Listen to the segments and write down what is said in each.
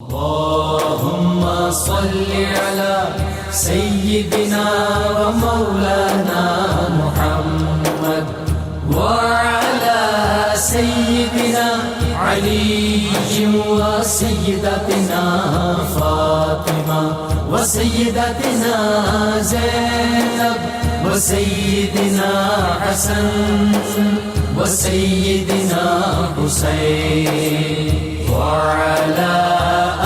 اللهم صل على سيدنا ومولانا محمد وعلى سيدنا علي وسيدتنا فاطمة وسيدتنا زينب وسيدنا حسن وسيدنا حسين وعلى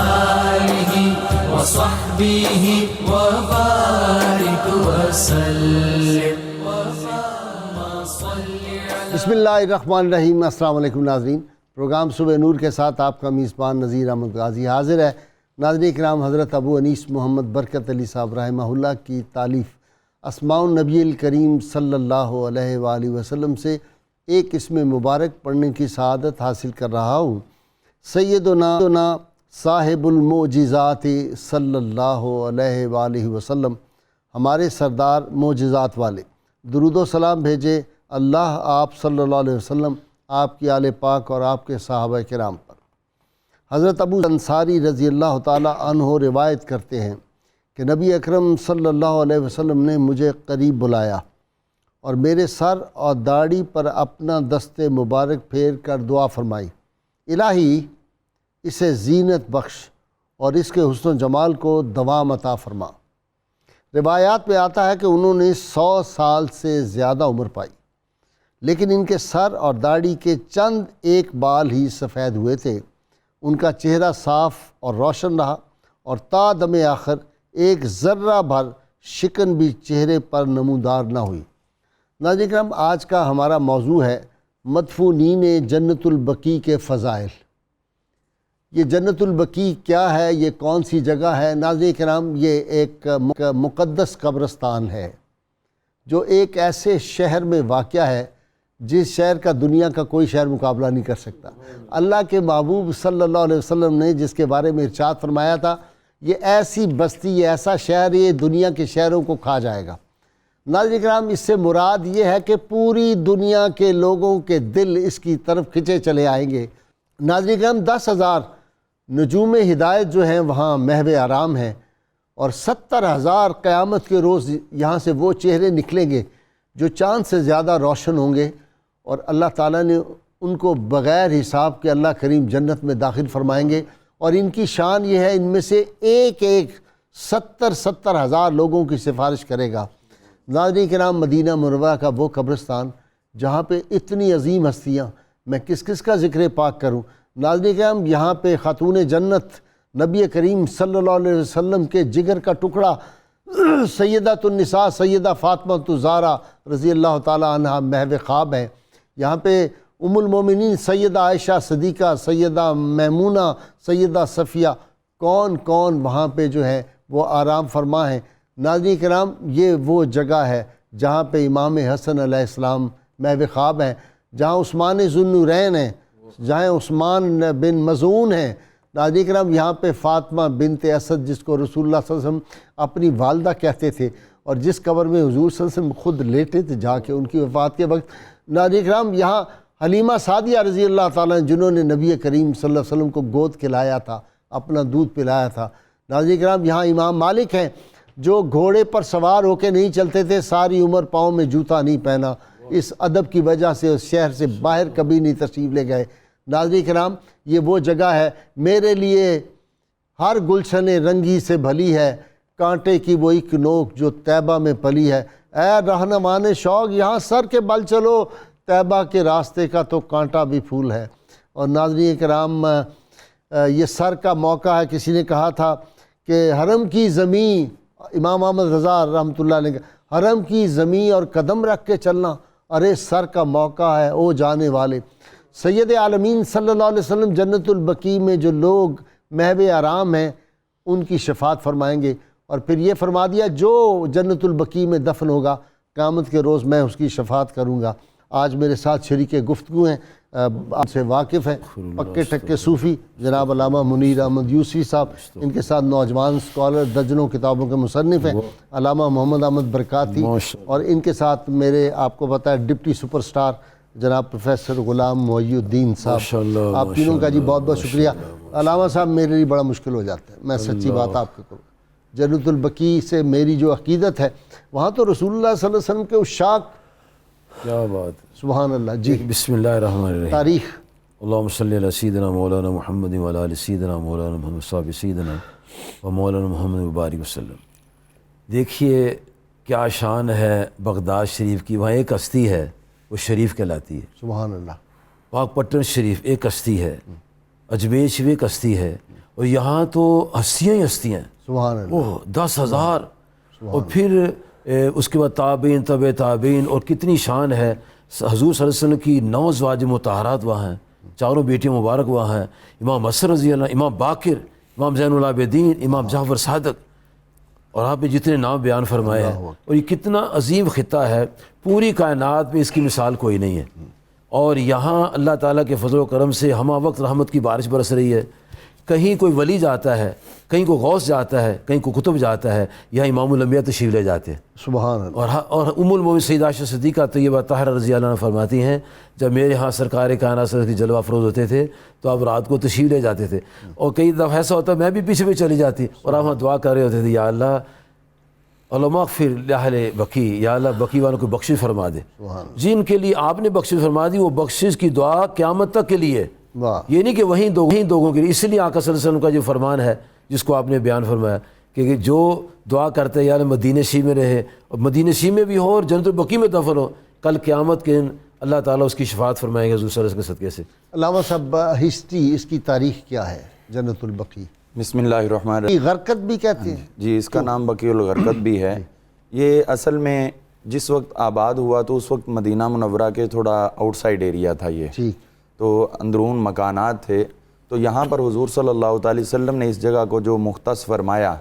آله وصحبه وبارك وسلم. بسم اللہ الرحمن الرحیم. السلام علیکم ناظرین. پروگرام صبح نور کے ساتھ آپ کا میزبان نذیر احمد غازی حاضر ہے. ناظرین کرام، حضرت ابو انیس محمد برکت علی صاحب رحمہ اللہ کی تالیف اسماء النبی الکریم صلی اللہ علیہ وآلہ وسلم سے ایک اسم مبارک پڑھنے کی سعادت حاصل کر رہا ہوں. سیدنا صاحب المعجزات صلی اللہ علیہ وآلہ وسلم، ہمارے سردار معجزات والے، درود و سلام بھیجے اللہ آپ صلی اللہ علیہ وسلم، آپ کی آل پاک اور آپ کے صحابہ کرام پر. حضرت ابو انصاری رضی اللہ تعالی عنہ روایت کرتے ہیں کہ نبی اکرم صلی اللہ علیہ وسلم نے مجھے قریب بلایا اور میرے سر اور داڑھی پر اپنا دست مبارک پھیر کر دعا فرمائی، الہی اسے زینت بخش اور اس کے حسن و جمال کو دوام عطا فرما. روایات میں آتا ہے کہ انہوں نے 100 سال سے زیادہ عمر پائی، لیکن ان کے سر اور داڑھی کے چند ایک بال ہی سفید ہوئے تھے. ان کا چہرہ صاف اور روشن رہا اور تا دم آخر ایک ذرہ بھر شکن بھی چہرے پر نمودار نہ ہوئی. ناظرین کرام، آج کا ہمارا موضوع ہے مدفونین جنت البقیع کے فضائل. یہ جنت البقیع کیا ہے؟ یہ کون سی جگہ ہے؟ ناظرین کرام، یہ ایک مقدس قبرستان ہے جو ایک ایسے شہر میں واقع ہے جس شہر کا دنیا کا کوئی شہر مقابلہ نہیں کر سکتا. اللہ کے محبوب صلی اللہ علیہ وسلم نے جس کے بارے میں ارشاد فرمایا تھا، یہ ایسی بستی، یہ ایسا شہر، یہ دنیا کے شہروں کو کھا جائے گا. ناظرین کرام، اس سے مراد یہ ہے کہ پوری دنیا کے لوگوں کے دل اس کی طرف کھنچے چلے آئیں گے. ناظرین کرام، 10,000 نجوم ہدایت جو ہیں وہاں محو آرام ہیں، اور 70,000 قیامت کے روز یہاں سے وہ چہرے نکلیں گے جو چاند سے زیادہ روشن ہوں گے، اور اللہ تعالیٰ نے ان کو بغیر حساب کے اللہ کریم جنت میں داخل فرمائیں گے. اور ان کی شان یہ ہے، ان میں سے ایک 70,000 لوگوں کی سفارش کرے گا. ناظرین کرام، مدینہ منورہ کا وہ قبرستان جہاں پہ اتنی عظیم ہستیاں، میں کس کا ذکر پاک کروں. ناظرین کرام، یہاں پہ خاتون جنت نبی کریم صلی اللہ علیہ وسلم کے جگر کا ٹکڑا سیدۃ النساء سیدہ فاطمہ الزہرا رضی اللہ تعالی عنہ محو خواب ہے. یہاں پہ ام المومنین سیدہ عائشہ صدیقہ، سیدہ میمونہ، سیدہ صفیہ، کون وہاں پہ جو ہے وہ آرام فرما ہیں. ناظرین کرام، یہ وہ جگہ ہے جہاں پہ امام حسن علیہ السلام محو خواب ہیں، جہاں عثمان ذوالنورین ہیں، جہاں عثمان بن مظعون ہیں. ناظرین کرام، یہاں پہ فاطمہ بنت اسد، جس کو رسول اللہ صلی اللہ علیہ وسلم اپنی والدہ کہتے تھے، اور جس قبر میں حضور صلی اللہ علیہ وسلم خود لیٹے تھے جا کے ان کی وفات کے وقت. ناظرین کرام، یہاں حلیمہ سعدیہ رضی اللہ تعالیٰ جنہوں نے نبی کریم صلی اللہ علیہ وسلم کو گود کھلایا تھا، اپنا دودھ پلایا تھا. ناظرین کرام، یہاں امام مالک ہیں جو گھوڑے پر سوار ہو کے نہیں چلتے تھے، ساری عمر پاؤں میں جوتا نہیں پہنا، اس ادب کی وجہ سے اس شہر سے باہر کبھی نہیں تشریف لے گئے. ناظرین کرام، یہ وہ جگہ ہے، میرے لیے ہر گلشن رنگی سے بھلی ہے، کانٹے کی وہ ایک نوک جو طیبہ میں پلی ہے. اے رہنمان شوق، یہاں سر کے بل چلو، طیبہ کے راستے کا تو کانٹا بھی پھول ہے. اور ناظرین کرام، یہ سر کا موقع ہے. کسی نے کہا تھا کہ حرم کی زمین، امام احمد رضا رحمۃ اللہ علیہ، حرم کی زمین اور قدم رکھ کے چلنا، ارے سر کا موقع ہے او جانے والے. سید عالمین صلی اللہ علیہ وسلم جنت البقیع میں جو لوگ محو آرام ہیں ان کی شفاعت فرمائیں گے. اور پھر یہ فرما دیا، جو جنت البقیع میں دفن ہوگا قیامت کے روز میں اس کی شفاعت کروں گا. آج میرے ساتھ شریک گفتگو ہیں، آپ سے واقف ہیں، پکے ٹکے صوفی جناب علامہ منیر احمد یوسفی صاحب، ان کے ساتھ نوجوان سکالر، درجنوں کتابوں کے مصنف ہیں علامہ محمد احمد برکاتی، اور ان کے ساتھ میرے آپ کو پتہ ہے ڈپٹی سپر سٹار جناب پروفیسر غلام محی الدین صاحب. آپ تینوں کا جی بہت بہت شکریہ. علامہ صاحب میرے لیے بڑا مشکل ہو جاتا ہے، میں سچی بات آپ کو کروں، جنت البقیع سے میری جو عقیدت ہے وہاں تو رسول اللہ صلی اللہ علیہ وسلم کے عشاق، کیا بات ہے. سبحان اللہ. جی بسم اللہ الرحمن الرحیم. تاریخ. اللہم صلی علی سیدنا مولانا محمد وعلی آل سیدنا مولانا محمد صاحب سیدنا و مولانا محمد مبارک وسلم. دیکھیے کیا شان ہے بغداد شریف کی. وہاں ایک ہستی ہے وہ شریف کہلاتی ہے. سبحان اللہ. پاک پٹن شریف ایک ہستی ہے، اجمیر شریف ایک ہستی ہے، اور یہاں تو ہستیاں ہی ہستیاں ہیں. سبحان اللہ. اوہ 10,000. اور پھر اس کے بعد تابعین طبع تابعین، اور کتنی شان ہے. حضور صلی اللہ علیہ وسلم کی 9 ازواج مطہرات وہاں ہیں، 4 بیٹیاں مبارک وہاں ہیں. امام حسن رضی اللہ، امام باقر، امام زین العابدین، امام جعفر صادق، اور آپ نے جتنے نام بیان فرمائے ہیں. اور یہ کتنا عظیم خطہ ہے، پوری کائنات میں اس کی مثال کوئی نہیں ہے. اور یہاں اللہ تعالیٰ کے فضل و کرم سے ہمہ وقت رحمت کی بارش برس رہی ہے. کہیں کوئی ولی جاتا ہے، کہیں کوئی غوث جاتا ہے، کہیں کوئی قطب جاتا ہے، یہاں امام الانبیاء تشریف لے جاتے ہیں. سبحان اللہ. اور ام المومنین سیدہ عائشہ صدیقہ طیبہ طاہرہ رضی اللہ عنہ فرماتی ہیں جب میرے ہاں سرکار کائنات صلی اللہ علیہ وسلم جلوہ افروز ہوتے تھے تو آپ رات کو تشریف لے جاتے تھے، اور کئی دفعہ ایسا ہوتا میں بھی پیچھے بھی چلی جاتی، اور آپ وہاں دعا کر رہے ہوتے تھے یا اللہ علماء اغفر لأہل بقیع، یا اللہ بقیع والوں کو بخشش فرما دے. جن کے لیے آپ نے بخشش فرما دی وہ بخشش کی دعا قیامت تک کے لیے، یہ نہیں کہ وہیں لوگوں کے لیے. اس لیے آقا صلی اللہ علیہ وسلم کا جو فرمان ہے جس کو آپ نے بیان فرمایا کہ جو دعا کرتے ہیں یا اللہ مدینہ شریف میں رہے، اور مدینہ شریف میں بھی ہو اور جنت البقیع میں دفن ہو، کل قیامت کے دن اللہ تعالیٰ اس کی شفاعت فرمائیں گے حضور صلی اللہ علیہ وسلم کے صدقے سے. علامہ صاحب ہسٹری اس کی تاریخ کیا ہے جنت البقیع؟ بسم اللہ الرحمن الرحیم. غرقت بھی کہتے ہیں جی اس کا نام بقیع الغرقد بھی ہے. یہ اصل میں جس وقت آباد ہوا تو اس وقت مدینہ منورہ کے تھوڑا آؤٹ سائڈ ایریا تھا یہ، ٹھیک. تو اندرون مکانات تھے. تو یہاں پر حضور صلی اللہ تعالی وسلم نے اس جگہ کو جو مختص فرمایا،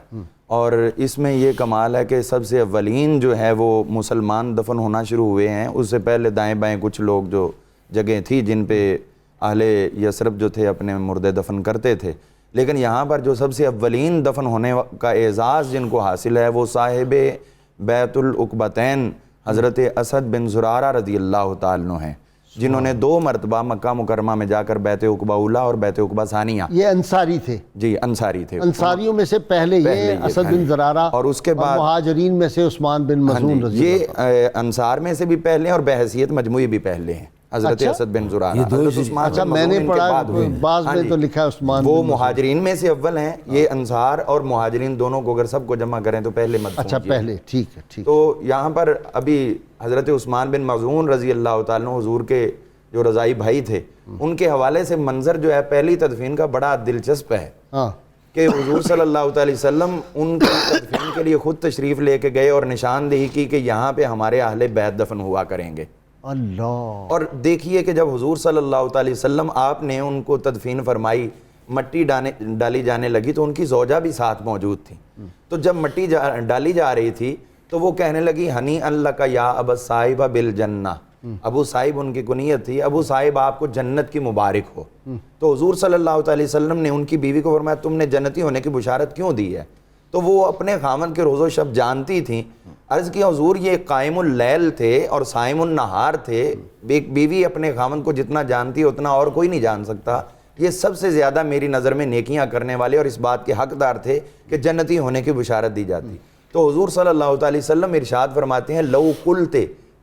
اور اس میں یہ کمال ہے کہ سب سے اولین جو ہے وہ مسلمان دفن ہونا شروع ہوئے ہیں. اس سے پہلے دائیں بائیں کچھ لوگ جو جگہیں تھی جن پہ اہل یثرب جو تھے اپنے مردے دفن کرتے تھے، لیکن یہاں پر جو سب سے اولین دفن ہونے کا اعزاز جن کو حاصل ہے وہ صاحب بیت العقبتین حضرت اسد بن زرارہ رضی اللہ تعالیٰ عنہ ہیں، جنہوں نے 2 مرتبہ مکہ مکرمہ میں جا کر بیت عقبہ اولیٰ اور بیت عقبہ ثانیہ. یہ انصاری تھے. جی انصاری تھے. انصاریوں میں سے پہلے یہ اسد بن زرارہ، اور اس کے بعد مہاجرین میں سے عثمان بن مظعون رضی اللہ. یہ انصار میں سے بھی پہلے ہیں اور بحیثیت مجموعی بھی پہلے ہیں. حضرت اسد بن زرارہ، حضرت عثمان اچھا بن میں نے مظعون کے پڑھا بعد ہوئے. بعض میں تو لکھا ہے عثمان وہ بن مہاجرین میں سے اول ہیں. یہ انصار اور مہاجرین دونوں کو اگر سب کو جمع کریں تو پہلے مدفون. اچھا پہلے، ٹھیک ہے ٹھیک. تو یہاں پر ابھی حضرت عثمان بن مظعون رضی اللہ تعالیٰ عنہ حضور کے جو رضائی بھائی تھے، ان کے حوالے سے منظر جو ہے پہلی تدفین کا بڑا دلچسپ ہے کہ حضور صلی اللہ تعالی وسلم ان کی تدفین کے لیے خود تشریف لے کے گئے اور نشاندہی کی کہ یہاں پہ ہمارے اہل بیت دفن ہوا کریں گے. اللہ. اور دیکھیے کہ جب حضور صلی اللہ تعالی وسلم آپ نے ان کو تدفین فرمائی، مٹی ڈالی جانے لگی تو ان کی زوجہ بھی ساتھ موجود تھی. تو جب مٹی ڈالی جا رہی تھی تو وہ کہنے لگی ہنی اللہ کا یا ابا صاحبہ بالجنہ. ابو صاحب ان کی کنیت تھی، ابو صاحب آپ کو جنت کی مبارک ہو. تو حضور صلی اللہ تعالی وسلم نے ان کی بیوی کو فرمایا تم نے جنتی ہونے کی بشارت کیوں دی ہے؟ تو وہ اپنے خاوند کے روز و شب جانتی تھیں. عرض کیا حضور یہ قائم اللیل تھے اور صائم النہار تھے. ایک بیوی اپنے خاوند کو جتنا جانتی ہے اتنا اور کوئی نہیں جان سکتا. یہ سب سے زیادہ میری نظر میں نیکیاں کرنے والے اور اس بات کے حقدار تھے کہ جنتی ہونے کی بشارت دی جاتی. تو حضور صلی اللہ تعالی وسلم ارشاد فرماتے ہیں لو قلت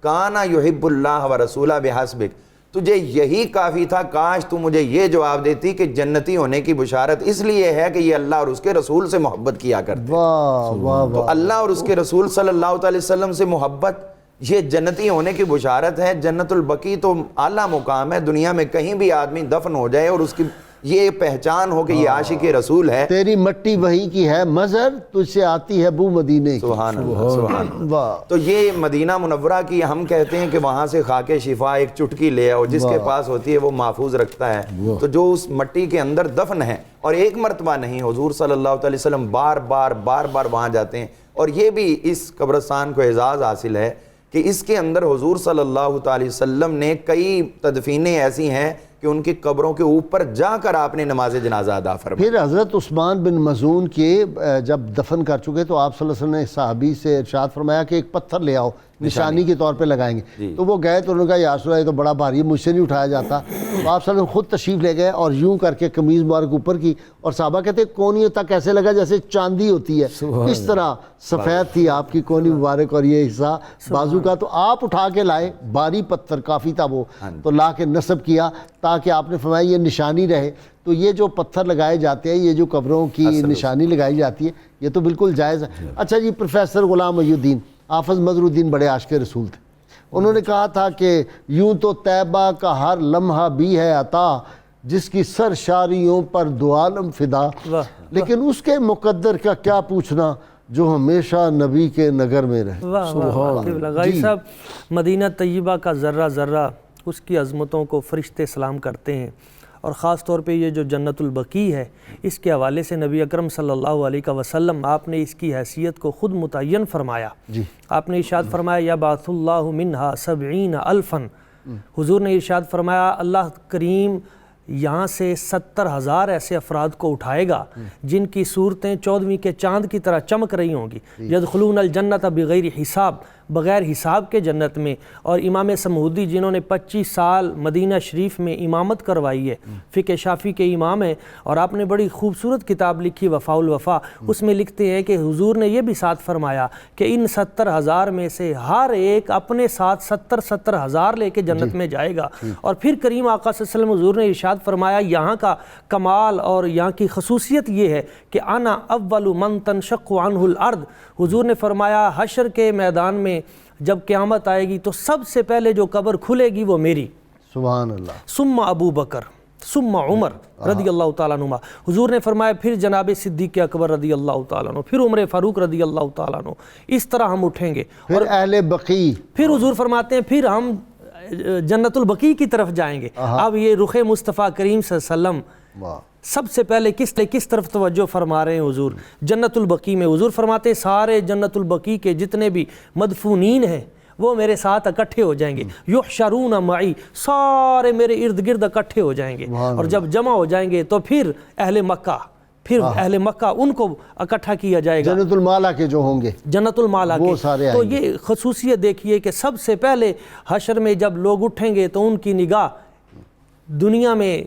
کانا یحب اللہ و رسولہ بحسبک، تجھے یہی کافی تھا کاش تو مجھے یہ جواب دیتی کہ جنتی ہونے کی بشارت اس لیے ہے کہ یہ اللہ اور اس کے رسول سے محبت کیا کرتے. تو اللہ اور اس کے رسول صلی اللہ تعالی وسلم سے محبت یہ جنتی ہونے کی بشارت ہے. جنت البقیع تو اعلیٰ مقام ہے، دنیا میں کہیں بھی آدمی دفن ہو جائے اور اس کی یہ پہچان ہو کہ یہ عاشق رسول ہے. تیری مٹی وہی کی ہے مظہر، تجھ سے آتی ہے بو مدینے کی. سبحان اللہ سبحان اللہ. تو یہ مدینہ منورہ کی ہم کہتے ہیں کہ وہاں سے خاک شفا ایک چٹکی لے آؤ، جس کے پاس ہوتی ہے وہ محفوظ رکھتا ہے. تو جو اس مٹی کے اندر دفن ہے، اور ایک مرتبہ نہیں، حضور صلی اللہ علیہ وسلم بار بار وہاں جاتے ہیں. اور یہ بھی اس قبرستان کو اعزاز حاصل ہے کہ اس کے اندر حضور صلی اللہ تعالی وسلم نے کئی تدفینیں ایسی ہیں کہ ان کی قبروں کے اوپر جا کر آپ نے نماز جنازہ ادا فرمائی. پھر حضرت عثمان بن مظعون کے جب دفن کر چکے تو آپ صلی اللہ علیہ وسلم نے صحابی سے ارشاد فرمایا کہ ایک پتھر لے آؤ نشانی کے طور پہ لگائیں گے. تو وہ گئے تو انہوں نے کہا یا رسول اللہ یہ تو بڑا بھاری ہے, مجھ سے نہیں اٹھایا جاتا. تو آپ صلی اللہ علیہ وسلم خود تشریف لے گئے اور یوں کر کے قمیض مبارک اوپر کی, اور صحابہ کہتے ہیں کونیوں تک ایسے لگا جیسے چاندی ہوتی ہے, اس طرح سفید تھی آپ کی کونی مبارک اور یہ حصہ بازو کا. تو آپ اٹھا کے لائے, بھاری پتھر کافی تھا وہ, تو لا کے نصب کیا تاکہ آپ نے فرمایا یہ نشانی رہے. تو یہ جو پتھر لگائے جاتے ہیں, یہ جو قبروں کی نشانی لگائی جاتی ہے, یہ تو بالکل جائز ہے. اچھا جی, پروفیسر غلام محی الدین حافظ مظہر الدین بڑے عاشق رسول تھے. انہوں نے کہا تھا کہ یوں تو طیبہ کا ہر لمحہ بھی ہے عطا, جس کی سرشاریوں پر دو عالم فدا, لیکن اس کے مقدر کا کیا پوچھنا جو ہمیشہ نبی کے نگر میں رہے. واہ واہ غائی صاحب, مدینہ طیبہ کا ذرہ ذرہ اس کی عظمتوں کو فرشتے سلام کرتے ہیں, اور خاص طور پہ یہ جو جنت البقیع ہے, اس کے حوالے سے نبی اکرم صلی اللہ علیہ وسلم آپ نے اس کی حیثیت کو خود متعین فرمایا. آپ نے ارشاد فرمایا یبعث اللہ منہا 70,000. حضور نے ارشاد فرمایا اللہ کریم یہاں سے 70,000 ایسے افراد کو اٹھائے گا جن کی صورتیں 14ویں کے چاند کی طرح چمک رہی ہوں گی. یدخلون الجنت بغیر حساب, بغیر حساب کے جنت میں. اور امام سمودی جنہوں نے 25 سال مدینہ شریف میں امامت کروائی ہے, فقہ شافعی کے امام ہیں, اور آپ نے بڑی خوبصورت کتاب لکھی وفاء الوفا. اس میں لکھتے ہیں کہ حضور نے یہ بھی ساتھ فرمایا کہ ان 70,000 میں سے ہر ایک اپنے ساتھ 70,000 لے کے جنت میں جائے گا. اور پھر کریم آقا صلی اللہ علیہ وسلم حضور نے ارشاد فرمایا یہاں کا کمال اور یہاں کی خصوصیت یہ ہے کہ انا اول من تنشق عنہ الارض. حضور نے فرمایا حشر کے میدان میں جب قیامت آئے گی تو سب سے پہلے جو قبر کھلے گی وہ میری. سبحان اللہ. ثم ابو بکر ثم عمر رضی اللہ تعالیٰ عنہ. حضور نے فرمایا پھر جناب صدیق اکبر رضی اللہ تعالیٰ عنہ, پھر عمر فاروق رضی اللہ تعالیٰ عنہ. اس طرح ہم اٹھیں گے. پھر اہل بقیع, پھر حضور فرماتے ہیں پھر ہم جنت البقیع کی طرف جائیں گے. اب یہ رخ مصطفیٰ کریم صلی اللہ علیہ وسلم سب سے پہلے کس طرف توجہ فرما رہے ہیں حضور؟ جنت البقیع میں. حضور فرماتے ہیں سارے جنت البقیع کے جتنے بھی مدفونین ہیں وہ میرے ساتھ اکٹھے ہو جائیں گے. یحشرون معی, سارے میرے ارد گرد اکٹھے ہو جائیں گے. اور جب جمع ہو جائیں گے تو پھر اہل مکہ ان کو اکٹھا کیا جائے گا. جنت المالا کے جو ہوں گے, جنت المالا کے. تو یہ خصوصیت دیکھیے کہ سب سے پہلے حشر میں جب لوگ اٹھیں گے تو ان کی نگاہ دنیا میں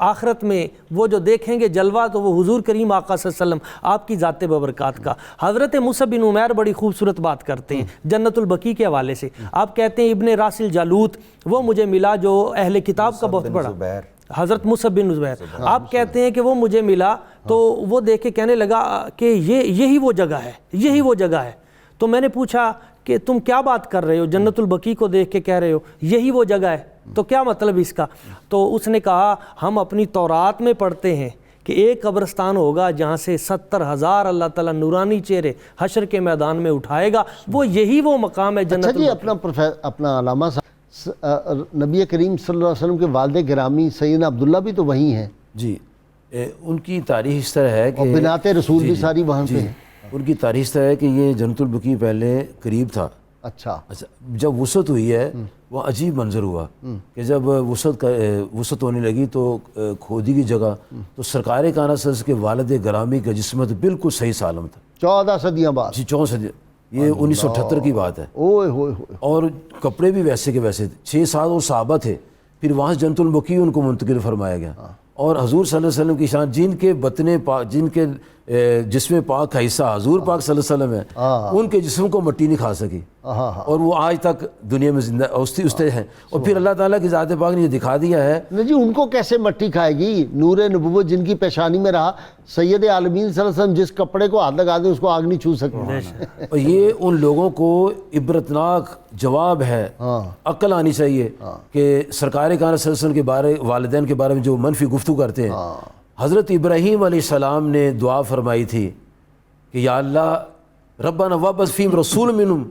آخرت میں وہ جو دیکھیں گے جلوہ تو وہ حضور کریم آقا صلی اللہ علیہ وسلم آپ کی ذات ببرکات کا. حضرت مصعب بن عمیر بڑی خوبصورت بات کرتے ہیں جنت البقیع کے حوالے سے. آپ کہتے ہیں ابن راسل جالوت وہ مجھے ملا جو اہل کتاب کا بہت بڑا, حضرت مصعب بن زبیر. آپ کہتے ہیں کہ وہ مجھے ملا تو وہ دیکھ کے کہنے لگا کہ یہی وہ جگہ ہے, یہی وہ جگہ ہے. تو میں نے پوچھا کہ تم کیا بات کر رہے ہو, جنت البقیع کو دیکھ کے کہہ رہے ہو یہی وہ جگہ ہے, تو کیا مطلب اس کا؟ تو اس نے کہا ہم اپنی تورات میں پڑھتے ہیں کہ ایک قبرستان ہوگا جہاں سے 70,000 اللہ تعالیٰ نورانی چہرے حشر کے میدان میں اٹھائے گا, وہ یہی وہ مقام ہے جنت البقیع. اچھا جی, اپنا علامہ صاحب نبی کریم صلی اللہ علیہ وسلم کے والد گرامی سیدنا عبداللہ بھی تو وہیں ہیں. جی, ان کی تاریخ اس طرح ہے کہ بنات رسول بھی ساری وہاں پہ ہیں. ان کی تاریخ اس طرح ہے کہ یہ جنت البقیع پہلے قریب تھا. اچھا, جب وسعت ہوئی ہے وہ عجیب منظر ہوا کہ جب وسعت ہونے لگی تو کھودی کی جگہ تو سرکار کائنات صلی اللہ علیہ وسلم کے والد گرامی کا جسم تو بالکل صحیح سالم تھا. 14 صدیاں بعد. جی 14 صدی, یہ 1978 کی بات ہے. اور کپڑے بھی ویسے کے ویسے تھے. 6-7 اور صحابہ تھے. پھر وہاں سے جنت البقیع ان کو منتقل فرمایا گیا. اور حضور صلی اللہ علیہ وسلم کی شان جن کے بطن پاک, جن کے جسم پاک کا حصہ حضور پاک صلی اللہ علیہ وسلم ہے, ان کے جسم کو مٹی نہیں کھا سکی, اور وہ آج تک دنیا میں زندہ استے ہیں. اور پھر اللہ تعالیٰ کی ذات پاک نے یہ دکھا دیا ہے. نہیں جی, ان کو کیسے مٹی کھائے گی؟ نور نبوت جن کی پیشانی میں رہا, سید عالمین صلی اللہ علیہ وسلم جس کپڑے کو ہاتھ لگا دے اس کو آگ نہیں چھو سکتی. اور یہ ان لوگوں کو عبرتناک جواب ہے, عقل آنی چاہیے کہ سرکار کائنات صلی اللہ علیہ وسلم کے بارے, والدین کے بارے میں جو منفی گفتگو کرتے ہیں. حضرت ابراہیم علیہ السلام نے دعا فرمائی تھی کہ یا اللہ ربنا وابعث فیہم رسول منہم,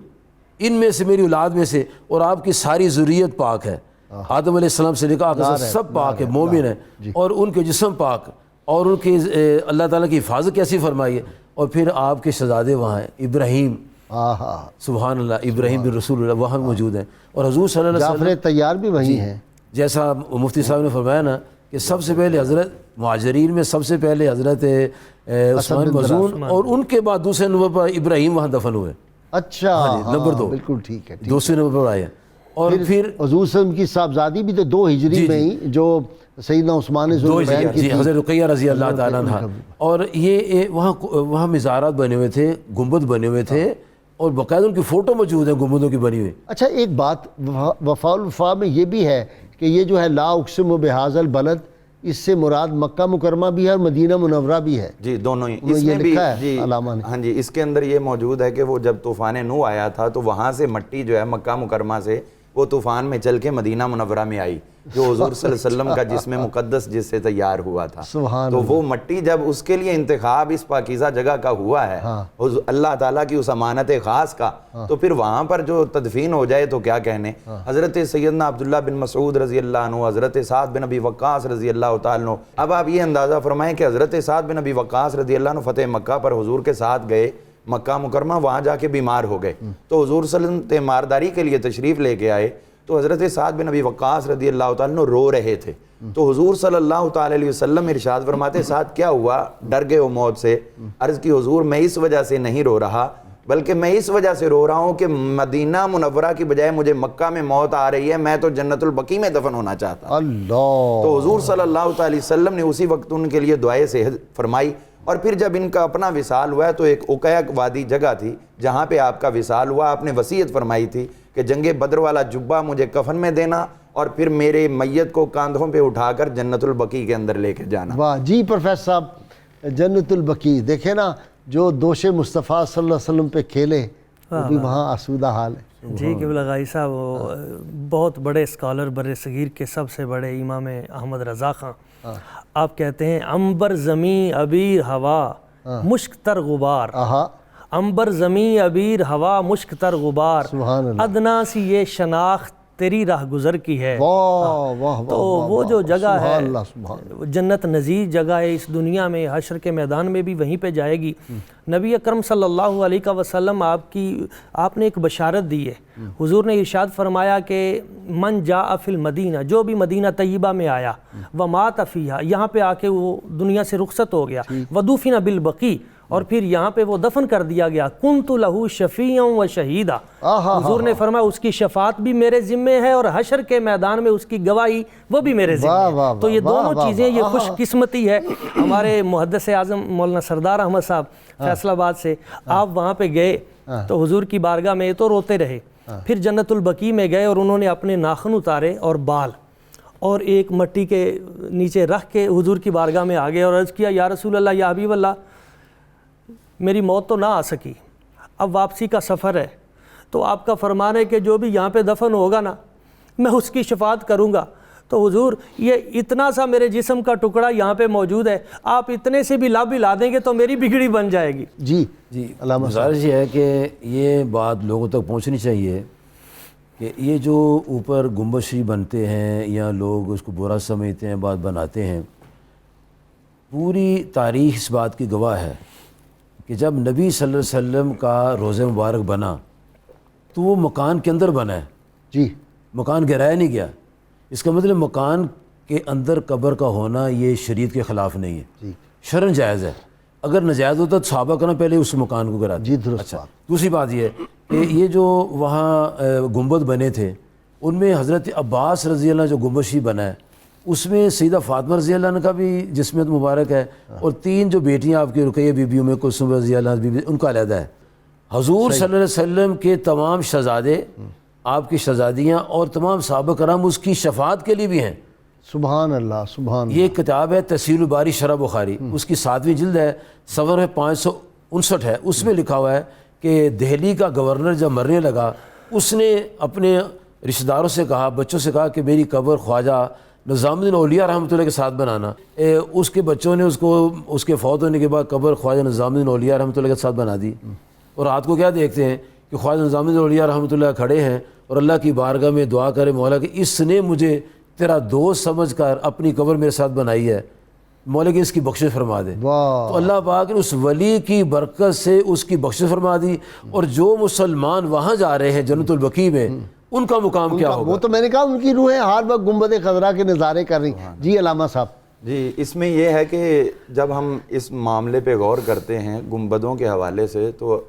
ان میں سے میری اولاد میں سے, اور آپ کی ساری ذریت پاک ہے. آدم علیہ السلام سے لے کر سب پاک ہے, مومن ہے, اور ان کے جسم پاک, اور ان کے اللہ تعالیٰ کی حفاظت کیسی فرمائی ہے. اور پھر آپ کے شہزادے وہاں ہیں ابراہیم, سبحان اللہ, ابراہیم بن رسول اللہ وہاں موجود ہیں. اور حضور صلی اللہ علیہ وسلم جعفر طیار بھی وہیں ہیں. جیسا مفتی صاحب نے فرمایا نا کہ سب سے پہلے حضرت مہاجرین میں سب سے پہلے حضرت عثمان مظعون, اور ان کے بعد دوسرے نمبر پر ابراہیم وہاں دفن ہوئے. اچھا نمبر 2 بالکل ٹھیک ہے. دوسرے نمبر پر آئے ہیں. اور پھر حضور صلی اللہ علیہ وسلم کی صاحبزادی بھی تو 2 ہجری میں ہی جو سیدنا عثمان ذوالنورین کی جی تھی. حضرت رقیہ رضی اللہ تعالیٰ عنہ. اور یہ وہاں مزارات بنے ہوئے تھے, گنبد بنے ہوئے تھے, اور باقاعدہ ان کی فوٹو موجود ہے گنبدوں کی بنی ہوئی. اچھا ایک بات وفاء الوفا میں یہ بھی ہے کہ یہ جو ہے لا اقسم بہذا البلد, اس سے مراد مکہ مکرمہ بھی ہے اور مدینہ منورہ بھی ہے. جی دونوں ہی. یہ لکھا ہے علامہ نے. ہاں جی, اس کے اندر یہ موجود ہے کہ وہ جب طوفان نوح آیا تھا تو وہاں سے مٹی جو ہے مکہ مکرمہ سے وہ طوفان میں چل کے مدینہ منورہ میں آئی, جو حضور صلی اللہ علیہ وسلم کا جسم مقدس جس سے تیار ہوا تھا. تو وہ مٹی جب اس کے لیے انتخاب اس پاکیزہ جگہ کا ہوا ہے اللہ تعالیٰ کی اس امانت خاص کا, تو پھر وہاں پر جو تدفین ہو جائے تو کیا کہنے. حضرت سیدنا عبداللہ بن مسعود رضی اللہ عنہ, حضرت سعد بن ابی وقاص رضی اللہ تعالیٰ عنہ. اب آپ یہ اندازہ فرمائیں کہ حضرت سعد بن ابی وقاص رضی اللہ عنہ فتح مکہ پر حضور کے ساتھ گئے مکہ مکرمہ, وہاں جا کے بیمار ہو گئے. تو حضور صلی اللہ علیہ وسلم تیمارداری کے لیے تشریف لے کے آئے, تو حضرت سعد بن ابی وقاص رضی اللہ تعالیٰ عنہ رو رہے تھے. تو حضور صلی اللہ تعالیٰ علیہ وسلم ارشاد فرماتے, سعد کیا ہوا, ڈر گئے ہو موت سے. عرض کی حضور میں اس وجہ سے نہیں رو رہا, بلکہ میں اس وجہ سے رو رہا ہوں کہ مدینہ منورہ کی بجائے مجھے مکہ میں موت آ رہی ہے, میں تو جنت البقیع میں دفن ہونا چاہتا. اللہ. تو حضور صلی اللہ تعالیٰ علیہ وسلم نے اسی وقت ان کے لیے دعائے صحت فرمائی. اور پھر جب ان کا اپنا وصال ہوا تو ایک اقیہ وادی جگہ تھی جہاں پہ آپ کا وصال ہوا, آپ نے وصیت فرمائی تھی کہ جنگ بدر والا جبہ مجھے کفن میں دینا اور پھر میرے میت کو کاندھوں پہ اٹھا کر جنت البقیع کے اندر لے کے جانا. واہ جی پروفیسر صاحب, جنت البقیع دیکھیں نا, جو دوش مصطفیٰ صلی اللہ علیہ وسلم پہ کھیلے وہ بھی وہاں آسودہ حال ہے. جی قبلہ غائی صاحب, وہ بہت بڑے اسکالر بر صغیر کے سب سے بڑے امام احمد رضا خان, آپ کہتے ہیں عنبر زمیں عبیر ہوا مشک تر غبار, عنبر زمیں عبیر ہوا مشک تر غبار, ادنا سی یہ شناخت تیری راہ گزر کی ہے. تو وہ جو جگہ ہے جنت نظیر جگہ ہے اس دنیا میں, حشر کے میدان میں بھی وہیں پہ جائے گی. نبی اکرم صلی اللہ علیہ وسلم آپ نے ایک بشارت دی ہے. حضور نے ارشاد فرمایا کہ من جاء فی المدینہ, جو بھی مدینہ طیبہ میں آیا, ومات فیہا, یہاں پہ آ کے وہ دنیا سے رخصت ہو گیا, ودفن بالبقیع, اور پھر یہاں پہ وہ دفن کر دیا گیا, کنت لہو شفیعا و شہیدا. حضور نے فرمایا اس کی شفاعت بھی میرے ذمے ہے اور حشر کے میدان میں اس کی گواہی وہ بھی میرے ذمے ہے. تو یہ دونوں چیزیں, یہ خوش قسمتی ہے. ہمارے محدث اعظم مولانا سردار احمد صاحب فیصل آباد سے, آپ وہاں پہ گئے تو حضور کی بارگاہ میں تو روتے رہے. پھر جنت البقیع میں گئے اور انہوں نے اپنے ناخن اتارے اور بال اور ایک مٹی کے نیچے رکھ کے حضور کی بارگاہ میں آ گئے اور عرض کیا, یا رسول اللہ, یا حبیب اللہ, میری موت تو نہ آ سکی, اب واپسی کا سفر ہے, تو آپ کا فرمان ہے کہ جو بھی یہاں پہ دفن ہوگا نا میں اس کی شفاعت کروں گا. تو حضور یہ اتنا سا میرے جسم کا ٹکڑا یہاں پہ موجود ہے, آپ اتنے سے بھی لا دیں گے تو میری بگڑی بن جائے گی. جی علامہ گزارش یہ ہے کہ یہ بات لوگوں تک پہنچنی چاہیے کہ یہ جو اوپر گنبد شریف بنتے ہیں یا لوگ اس کو برا سمجھتے ہیں, بات بناتے ہیں, پوری تاریخ اس بات کی گواہ ہے کہ جب نبی صلی اللہ علیہ وسلم کا روضہ مبارک بنا تو وہ مکان کے اندر بنا ہے. جی مکان گرایا نہیں گیا. اس کا مطلب مکان کے اندر قبر کا ہونا یہ شریعت کے خلاف نہیں ہے, شرعاً جائز ہے. اگر ناجائز ہوتا تو صحابہ کرنا پہلے اس مکان کو گراتے. جی درست. اچھا, دوسری بات یہ ہے کہ یہ جو وہاں گنبد بنے تھے ان میں حضرت عباس رضی اللہ جو گنبد شریف بنا ہے اس میں سیدہ فاطمہ رضی اللہ عنہ کا بھی جسمیت مبارک ہے, اور 3 جو بیٹیاں آپ کی رقیہ بی بی, ام کلثوم رضی اللہ عنہ بی, ان کا علیحدہ ہے. حضور صلی اللہ علیہ وسلم کے تمام شہزادے, آپ کی شہزادیاں اور تمام صحابہ کرام اس کی شفاعت کے لیے بھی ہیں. سبحان اللہ سبحان اللہ. یہ کتاب ہے تحصیل الباری شرح بخاری, اس کی 7ویں جلد ہے, صفحہ 559 ہے. اس میں لکھا ہوا ہے کہ دہلی کا گورنر جب مرنے لگا اس نے اپنے رشتہ داروں سے کہا, بچوں سے کہا کہ میری قبر خواجہ نظام الدین اولیاء رحمۃ اللہ کے ساتھ بنانا. اس کے بچوں نے اس کے فوت ہونے کے بعد قبر خواجہ نظام الدین اولیاء رحمۃ اللہ کے ساتھ بنا دی. اور رات کو کیا دیکھتے ہیں کہ خواجہ نظام الدین اولیاء رحمۃ اللہ کھڑے ہیں اور اللہ کی بارگاہ میں دعا کرے, مولا کہ اس نے مجھے تیرا دوست سمجھ کر اپنی قبر میرے ساتھ بنائی ہے, مولا کہ اس کی بخشش فرما دے. تو اللہ پاک نے اس ولی کی برکت سے اس کی بخشش فرما دی. اور جو مسلمان وہاں جا رہے ہیں جنت البقیع میں, ان کا مقام کیا ہوگا؟ وہ تو میں نے کہا ان کی روحیں ہر وقت گنبد خضرا کے نظارے کر رہی. جی علامہ صاحب. جی اس میں یہ ہے کہ جب ہم اس معاملے پہ غور کرتے ہیں گنبدوں کے حوالے سے, تو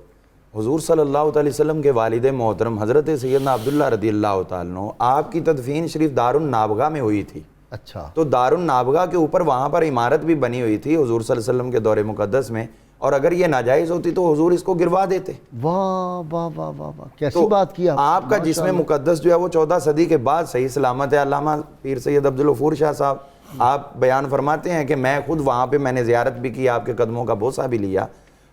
حضور صلی اللہ علیہ وسلم کے والد محترم حضرت سیدنا عبداللہ رضی اللہ تعالیٰ عنہ، آپ کی تدفین شریف دار النابغہ میں ہوئی تھی. اچھا. تو دار النابغہ کے اوپر وہاں پر عمارت بھی بنی ہوئی تھی حضور صلی اللہ علیہ وسلم کے دور مقدس میں، اور اگر یہ ناجائز ہوتی تو حضور اس کو گروا دیتے. واہ واہ واہ واہ واہ، کیسی بات کیا. آپ کا جسم مقدس جو ہے وہ 14 صدی کے بعد صحیح سلامت ہے. علامہ پیر سید عبدالغفور شاہ صاحب آپ بیان فرماتے ہیں کہ میں خود وہاں پہ میں نے زیارت بھی کی، آپ کے قدموں کا بوسہ بھی لیا.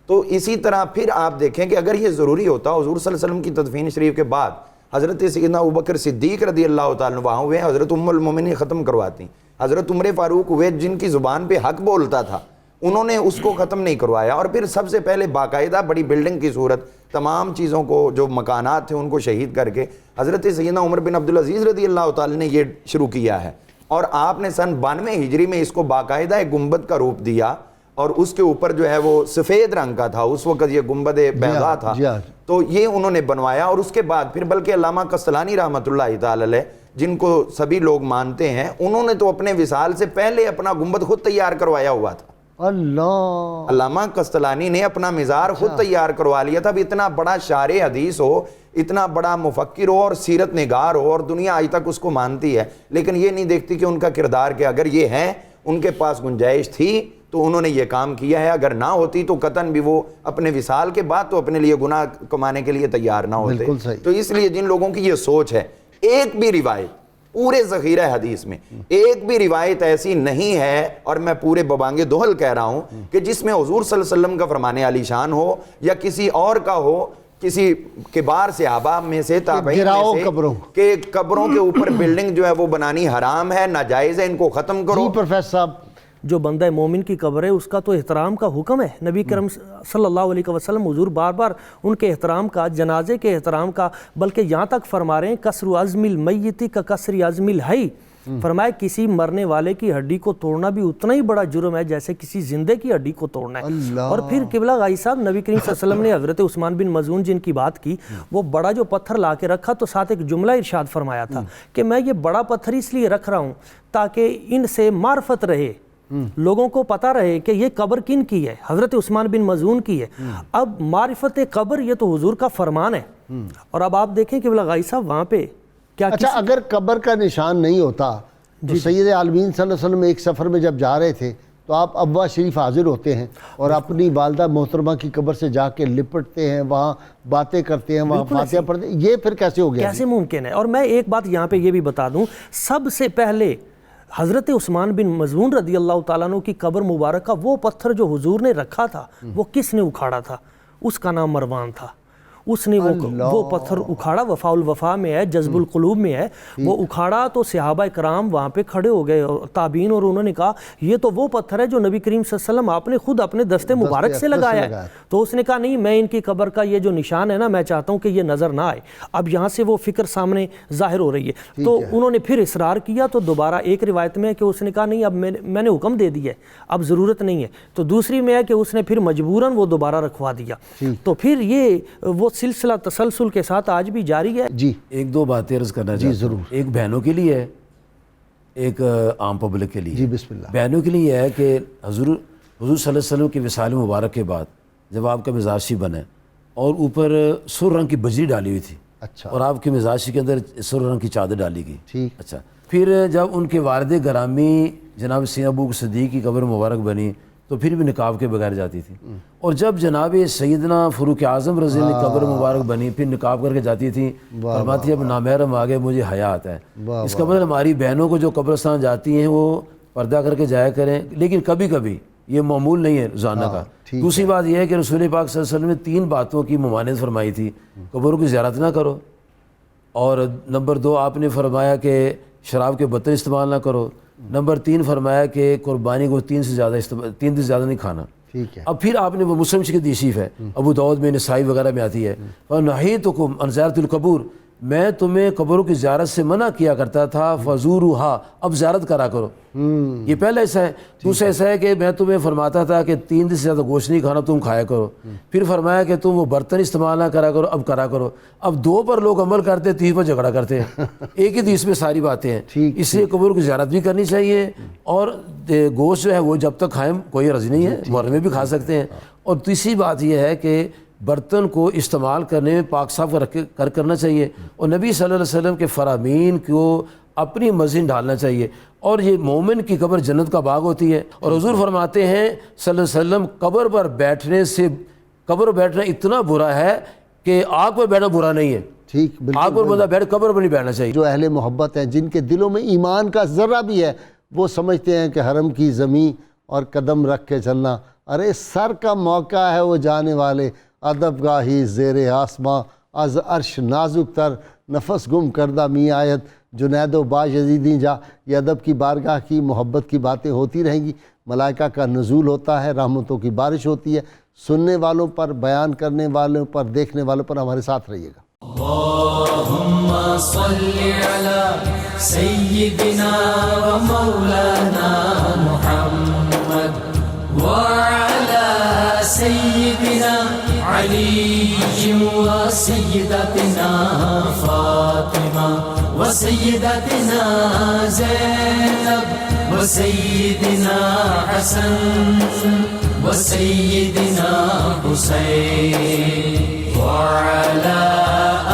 تو اسی طرح پھر آپ دیکھیں کہ اگر یہ ضروری ہوتا حضور صلی اللہ علیہ وسلم کی تدفین شریف کے بعد حضرت سیدنا ابوبکر صدیق رضی اللہ تعالیٰ عنہ وہاں ہوئے، حضرت ام المومنین ختم کرواتی، حضرت عمر فاروق ہوئے جن کی زبان پہ حق بولتا تھا، انہوں نے اس کو ختم نہیں کروایا. اور پھر سب سے پہلے باقاعدہ بڑی بلڈنگ کی صورت تمام چیزوں کو جو مکانات تھے ان کو شہید کر کے حضرت سیدنا عمر بن عبدالعزیز رضی اللہ تعالیٰ نے یہ شروع کیا ہے. اور آپ نے سن 92 ہجری میں اس کو باقاعدہ ایک گنبد کا روپ دیا، اور اس کے اوپر جو ہے وہ سفید رنگ کا تھا، اس وقت یہ گنبد بیضا تھا. تو یہ انہوں نے بنوایا. اور اس کے بعد پھر بلکہ علامہ قسطلانی رحمۃ اللہ تعالی علیہ جن کو سبھی لوگ مانتے ہیں، انہوں نے تو اپنے وصال سے پہلے اپنا گنبد خود تیار کروایا ہوا تھا. اللہ، علامہ قسطلانی نے اپنا مزار خود تیار کروا لیا تھا. اب اتنا بڑا شارع حدیث ہو، اتنا بڑا مفکر ہو اور سیرت نگار ہو، اور دنیا آج تک اس کو مانتی ہے، لیکن یہ نہیں دیکھتی کہ ان کا کردار کہ اگر یہ ہیں، ان کے پاس گنجائش تھی تو انہوں نے یہ کام کیا ہے، اگر نہ ہوتی تو قطعاً بھی وہ اپنے وصال کے بعد تو اپنے لیے گناہ کمانے کے لیے تیار نہ ہوتے. تو اس لیے جن لوگوں کی یہ سوچ ہے، ایک بھی روایت پورے ذخیرہ حدیث میں ایک بھی روایت ایسی نہیں ہے، اور میں پورے ببانگ دوہل کہہ رہا ہوں، کہ جس میں حضور صلی اللہ علیہ وسلم کا فرمان عالی شان ہو یا کسی اور کا ہو، کسی کبار صحابہ میں سے تابعین میں سے، کہ قبروں کے اوپر بلڈنگ جو ہے وہ بنانی حرام ہے، ناجائز ہے، ان کو ختم کرو. پروفیسر صاحب، جو بندہ مومن کی قبر ہے اس کا تو احترام کا حکم ہے. نبی کرم صلی اللہ علیہ وسلم حضور بار بار ان کے احترام کا، جنازے کے احترام کا، بلکہ یہاں تک فرما رہے ہیں کسر عظم المیت کا کسر عظم الحی. فرمایا کسی مرنے والے کی ہڈی کو توڑنا بھی اتنا ہی بڑا جرم ہے جیسے کسی زندے کی ہڈی کو توڑنا ہے. اور پھر قبلہ غائی صاحب نبی کریم صلی اللہ علیہ وسلم نے حضرت عثمان بن مظعون جن کی بات کی، وہ بڑا جو پتھر لا کے رکھا تو ساتھ ایک جملہ ارشاد فرمایا تھا کہ میں یہ بڑا پتھر اس لیے رکھ رہا ہوں تاکہ ان سے معرفت رہے، لوگوں کو پتہ رہے کہ یہ قبر کن کی ہے، حضرت عثمان بن مظعون کی ہے. اب معرفت قبر یہ تو حضور کا فرمان ہے. اور اب آپ دیکھیں کہ غائی صاحب وہاں پہ کیا، اچھا اگر قبر کا نشان نہیں ہوتا تو سید عالمین صلی اللہ علیہ وسلم ایک سفر میں جب جا رہے تھے تو آپ ابوا شریف حاضر ہوتے ہیں اور اپنی والدہ محترمہ کی قبر سے جا کے لپٹتے ہیں، وہاں باتیں کرتے ہیں، وہاں فاتحہ پڑھتے ہیں، یہ پھر کیسے ہو گیا؟ کیسے ممکن ہے؟ اور میں ایک بات یہاں پہ یہ بھی بتا دوں، سب سے پہلے حضرت عثمان بن مظعون رضی اللہ تعالیٰ عنہ کی قبر مبارکہ وہ پتھر جو حضور نے رکھا تھا وہ کس نے اکھاڑا تھا؟ اس کا نام مروان تھا. اس نے وہ پتھر اکھاڑا، وفاء الوفا میں ہے، جذب القلوب میں ہے، وہ اکھاڑا تو صحابہ کرام وہاں پہ کھڑے ہو گئے تابعین، اور انہوں نے کہا یہ تو وہ پتھر ہے جو نبی کریم صلی اللہ علیہ وسلم آپ نے خود اپنے دستے مبارک سے لگایا ہے. تو اس نے کہا نہیں، میں ان کی قبر کا یہ جو نشان ہے نا، میں چاہتا ہوں کہ یہ نظر نہ آئے. اب یہاں سے وہ فکر سامنے ظاہر ہو رہی ہے. تو انہوں نے پھر اصرار کیا، تو دوبارہ ایک روایت میں ہے کہ اس نے کہا نہیں، اب میں نے حکم دے دیا ہے، اب ضرورت نہیں ہے. تو دوسری میں ہے کہ اس نے پھر مجبوراً وہ دوبارہ رکھوا دیا. تو پھر یہ وہ سلسلہ تسلسل کے ساتھ آج بھی جاری ہے. جی ایک دو باتیں عرض کرنا چاہتا ہوں. ضرور. ایک بہنوں کے لیے ہے، ایک عام پبلک کے لیے. جی بسم اللہ. بہنوں کے لیے ہے کہ حضور صلی اللہ علیہ وسلم کی وصال مبارک کے بعد جب آپ کا مزاجی بنے اور اوپر سر رنگ کی بجری ڈالی ہوئی تھی، اچھا، اور آپ کے مزاجی کے اندر سر رنگ کی چادر ڈالی گئی. ٹھیک. اچھا، پھر جب ان کے والد گرامی جناب سیدنا ابو بکر صدیق کی قبر مبارک بنی تو پھر بھی نقاب کے بغیر جاتی تھی. اور جب جناب سیدنا فاروق اعظم رضی اللہ عنہ کی قبر مبارک بنی پھر نقاب کر کے جاتی تھی. فرماتی اب نامحرم آگے مجھے حیا آتا ہے. اس کا مطلب ہماری بہنوں کو جو قبرستان جاتی ہیں وہ پردہ کر کے جایا کریں، لیکن کبھی کبھی، یہ معمول نہیں ہے روزانہ کا. دوسری بات یہ ہے کہ رسول پاک صلی اللہ علیہ وسلم نے 3 باتوں کی ممانعت فرمائی تھی. قبروں کی زیارت نہ کرو، اور نمبر 2 آپ نے فرمایا کہ شراب کے برتن استعمال نہ کرو. نمبر 3 فرمایا کہ قربانی کو 3 سے زیادہ نہیں کھانا. ٹھیک ہے. اب پھر آپ نے وہ مسلم کی حدیث ہے، ابو داؤد میں، نسائی وغیرہ میں آتی ہے، فَنَهَيْتُكُمْ عَنْ زِيَارَةِ الْقُبُورِ، میں تمہیں قبروں کی زیارت سے منع کیا کرتا تھا، فَزُورُوهَا، اب زیارت کرا کرو. یہ پہلا ایسا ہے. دوسرا ایسا ہے کہ میں تمہیں فرماتا تھا کہ 3 دن سے زیادہ گوشت نہیں کھانا، تم کھایا کرو. پھر فرمایا کہ تم وہ برتن استعمال نہ کرا کرو، اب کرا کرو. اب 2 پر لوگ عمل کرتے، 3 پر جھگڑا کرتے ہیں. ایک ہی حدیث میں ساری باتیں ہیں. اس لیے قبروں کی زیارت بھی کرنی چاہیے، اور گوشت جو ہے وہ جب تک کھائیں کوئی حرج نہیں ہے، محرم میں بھی کھا سکتے ہیں. اور تیسری بات یہ ہے کہ برتن کو استعمال کرنے میں پاک صاف کرنا چاہیے، اور نبی صلی اللہ علیہ وسلم کے فرامین کو اپنی مسجد ڈالنا چاہیے۔ اور یہ مومن کی قبر جنت کا باغ ہوتی ہے، اور حضور فرماتے ہیں صلی اللہ علیہ وسلم قبر پر بیٹھنا اتنا برا ہے کہ آگ پر بیٹھنا برا نہیں ہے۔ ٹھیک، آگ پر بندہ بیٹھ، قبر پر نہیں بیٹھنا چاہیے۔ جو اہل محبت ہیں، جن کے دلوں میں ایمان کا ذرہ بھی ہے، وہ سمجھتے ہیں کہ حرم کی زمین اور قدم رکھ کے چلنا، ارے سر کا موقع ہے وہ جانے والے، ادب گاہی زیر آسماں از عرش نازک تر، نفس گم کردہ می آیت جنید و با یزیدی جا۔ یہ ادب کی بارگاہ کی محبت کی باتیں ہوتی رہیں گی، ملائکہ کا نزول ہوتا ہے، رحمتوں کی بارش ہوتی ہے، سننے والوں پر، بیان کرنے والوں پر، دیکھنے والوں پر ہمارے ساتھ رہیے گا۔ اللهم صل على سيدنا ومولانا محمد وعلى سيدنا علي وسيدتنا فاطمة وسيدتنا زينب وسيدنا حسن وسيدنا حسين وعلى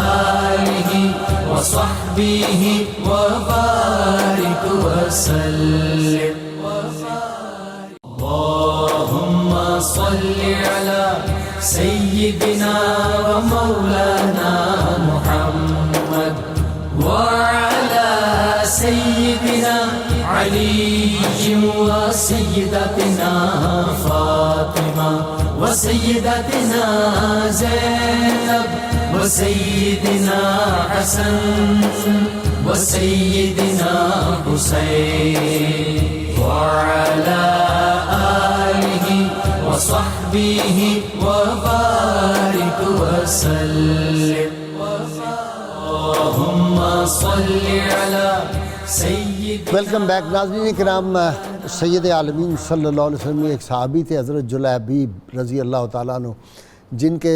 آله وصحبه وبارك وسلم۔ اللهم صل على سيدنا ومولانا محمد وعلى سيدنا علي وسيدتنا فاطمة وسيدتنا زينب وسيدنا حسن وسيدنا حسين وعلى آله وصحبه وبارك وسلم۔ اللهم صل على سيدنا۔ ویلکم بیک ناظرین کرام، سید عالمین صلی اللہ علیہ وسلم ایک صحابی تھے حضرت جلیبیب رضی اللہ تعالیٰ عنہ، جن کے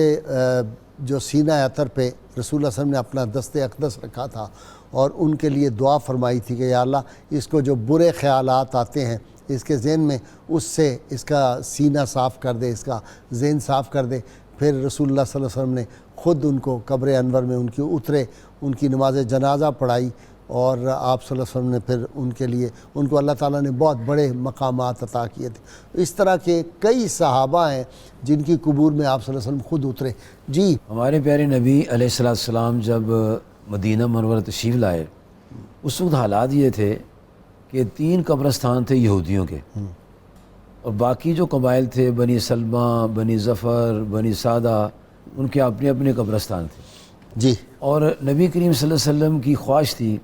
جو سینہ عطر پہ رسول اللہ صلی اللہ علیہ وسلم نے اپنا دست اقدس رکھا تھا، اور ان کے لیے دعا فرمائی تھی کہ یا اللہ اس کو جو برے خیالات آتے ہیں اس کے ذہن میں، اس سے اس کا سینہ صاف کر دے، اس کا ذہن صاف کر دے۔ پھر رسول اللہ صلی اللہ علیہ وسلم نے خود ان کو قبر انور میں ان کی اترے، ان کی نماز جنازہ پڑھائی، اور آپ صلی اللہ علیہ وسلم نے پھر ان کے لیے، ان کو اللہ تعالیٰ نے بہت بڑے مقامات عطا کیے تھے۔ اس طرح کے کئی صحابہ ہیں جن کی قبور میں آپ صلی اللہ علیہ وسلم خود اترے۔ جی، ہمارے پیارے نبی علیہ السلام جب مدینہ منورہ تشریف لائے، اس وقت حالات یہ تھے کہ 3 قبرستان تھے یہودیوں کے، اور باقی جو قبائل تھے، بنی سلمہ، بنی ظفر، بنی سعدہ، ان کے اپنے اپنے قبرستان تھے۔ جی، اور نبی کریم صلی اللہ علیہ وسلم کی خواہش تھی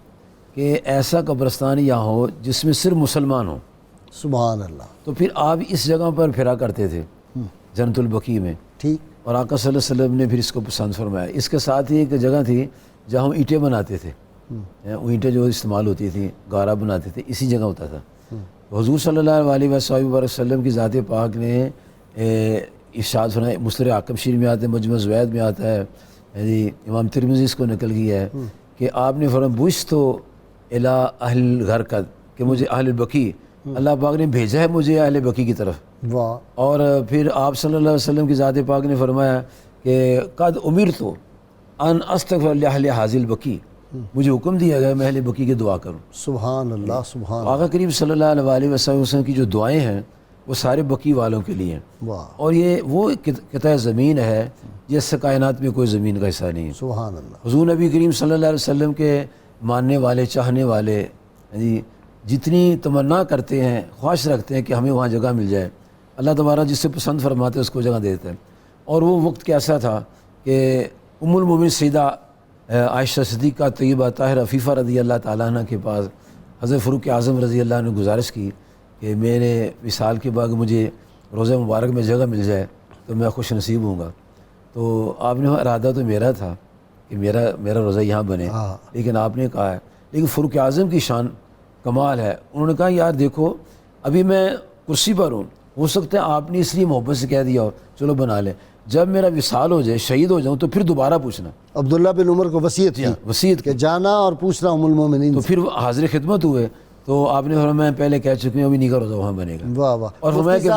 کہ ایسا قبرستان یہاں ہو جس میں صرف مسلمان ہوں۔ سبحان اللہ۔ تو پھر آپ اس جگہ پر پھرا کرتے تھے، جنت البقیع میں، ٹھیک، اور آقا صلی اللہ علیہ وسلم نے پھر اس کو پسند فرمایا۔ اس کے ساتھ ہی ایک جگہ تھی جہاں ہم اینٹیں بناتے تھے، وہ اینٹیں جو استعمال ہوتی تھیں، گارا بناتے تھے، اسی جگہ ہوتا تھا۔ حضور صلی اللہ علیہ وسلم کی ذات پاک نے ارشاد فرمایا، مسند حاکم شریف میں آتا ہے، مجمع زوید میں آتا ہے، جی امام ترمذی اس کو نقل کیا ہے کہ آپ نے فرمایا بوشتو الی اہل غرقد، کہ مجھے اہل بقیع، اللہ پاک نے بھیجا ہے مجھے اہل بقیع کی طرف۔ واہ۔ اور پھر آپ صلی اللہ علیہ وسلم کی ذات پاک نے فرمایا کہ قد امرت ان استغفر لاہل ھذا البقیع، مجھے حکم دیا گیا میں اہل بقیع کی دعا کروں۔ سبحان اللہ، سبحان اللہ۔ آقا کریم صلی اللہ علیہ وسلم کی جو دعائیں ہیں وہ سارے بقیع والوں کے لیے ہیں، واہ، اور یہ وہ قطع زمین ہے جس سے کائنات میں کوئی زمین کا حصہ نہیں ہے۔ سبحان اللہ۔ حضور نبی کریم صلی اللہ علیہ وسلم کے ماننے والے، چاہنے والے جی جتنی تمنا کرتے ہیں، خواہش رکھتے ہیں کہ ہمیں وہاں جگہ مل جائے، اللہ تبارک جس سے پسند فرماتے ہیں اس کو جگہ دیتے ہیں۔ اور وہ وقت کیسا تھا کہ ام المومنین سیدہ عائشہ صدیقہ طیبہ طاہرہ عفیفہ رضی اللہ تعالیٰ عنہ کے پاس حضرت فاروق اعظم رضی اللہ عنہ نے گزارش کی کہ میرے وصال کے بعد مجھے روضہ مبارک میں جگہ مل جائے تو میں خوش نصیب ہوں گا۔ تو آپ نے ارادہ تو میرا تھا کہ میرا روضہ یہاں بنے، لیکن آپ نے کہا ہے، لیکن فاروق اعظم کی شان کمال ہے، انہوں نے کہا یار دیکھو ابھی میں کرسی پر ہوں، ہو سکتا ہے آپ نے اس لیے محبت سے کہہ دیا ہو چلو بنا لیں، جب میرا وصال ہو جائے، شہید ہو جاؤں تو پھر دوبارہ پوچھنا۔ عبداللہ بن عمر کو وصیت کی، وصیت کہ جانا اور پوچھنا ام المومنین تو سے۔ پھر وہ حاضر خدمت ہوئے، تو آپ نے فرمایا میں پہلے کہہ چکی ہوں ابھی نہیں کا روزہ وہاں بنے گا۔ واہ واہ۔ اور فرمایا کہ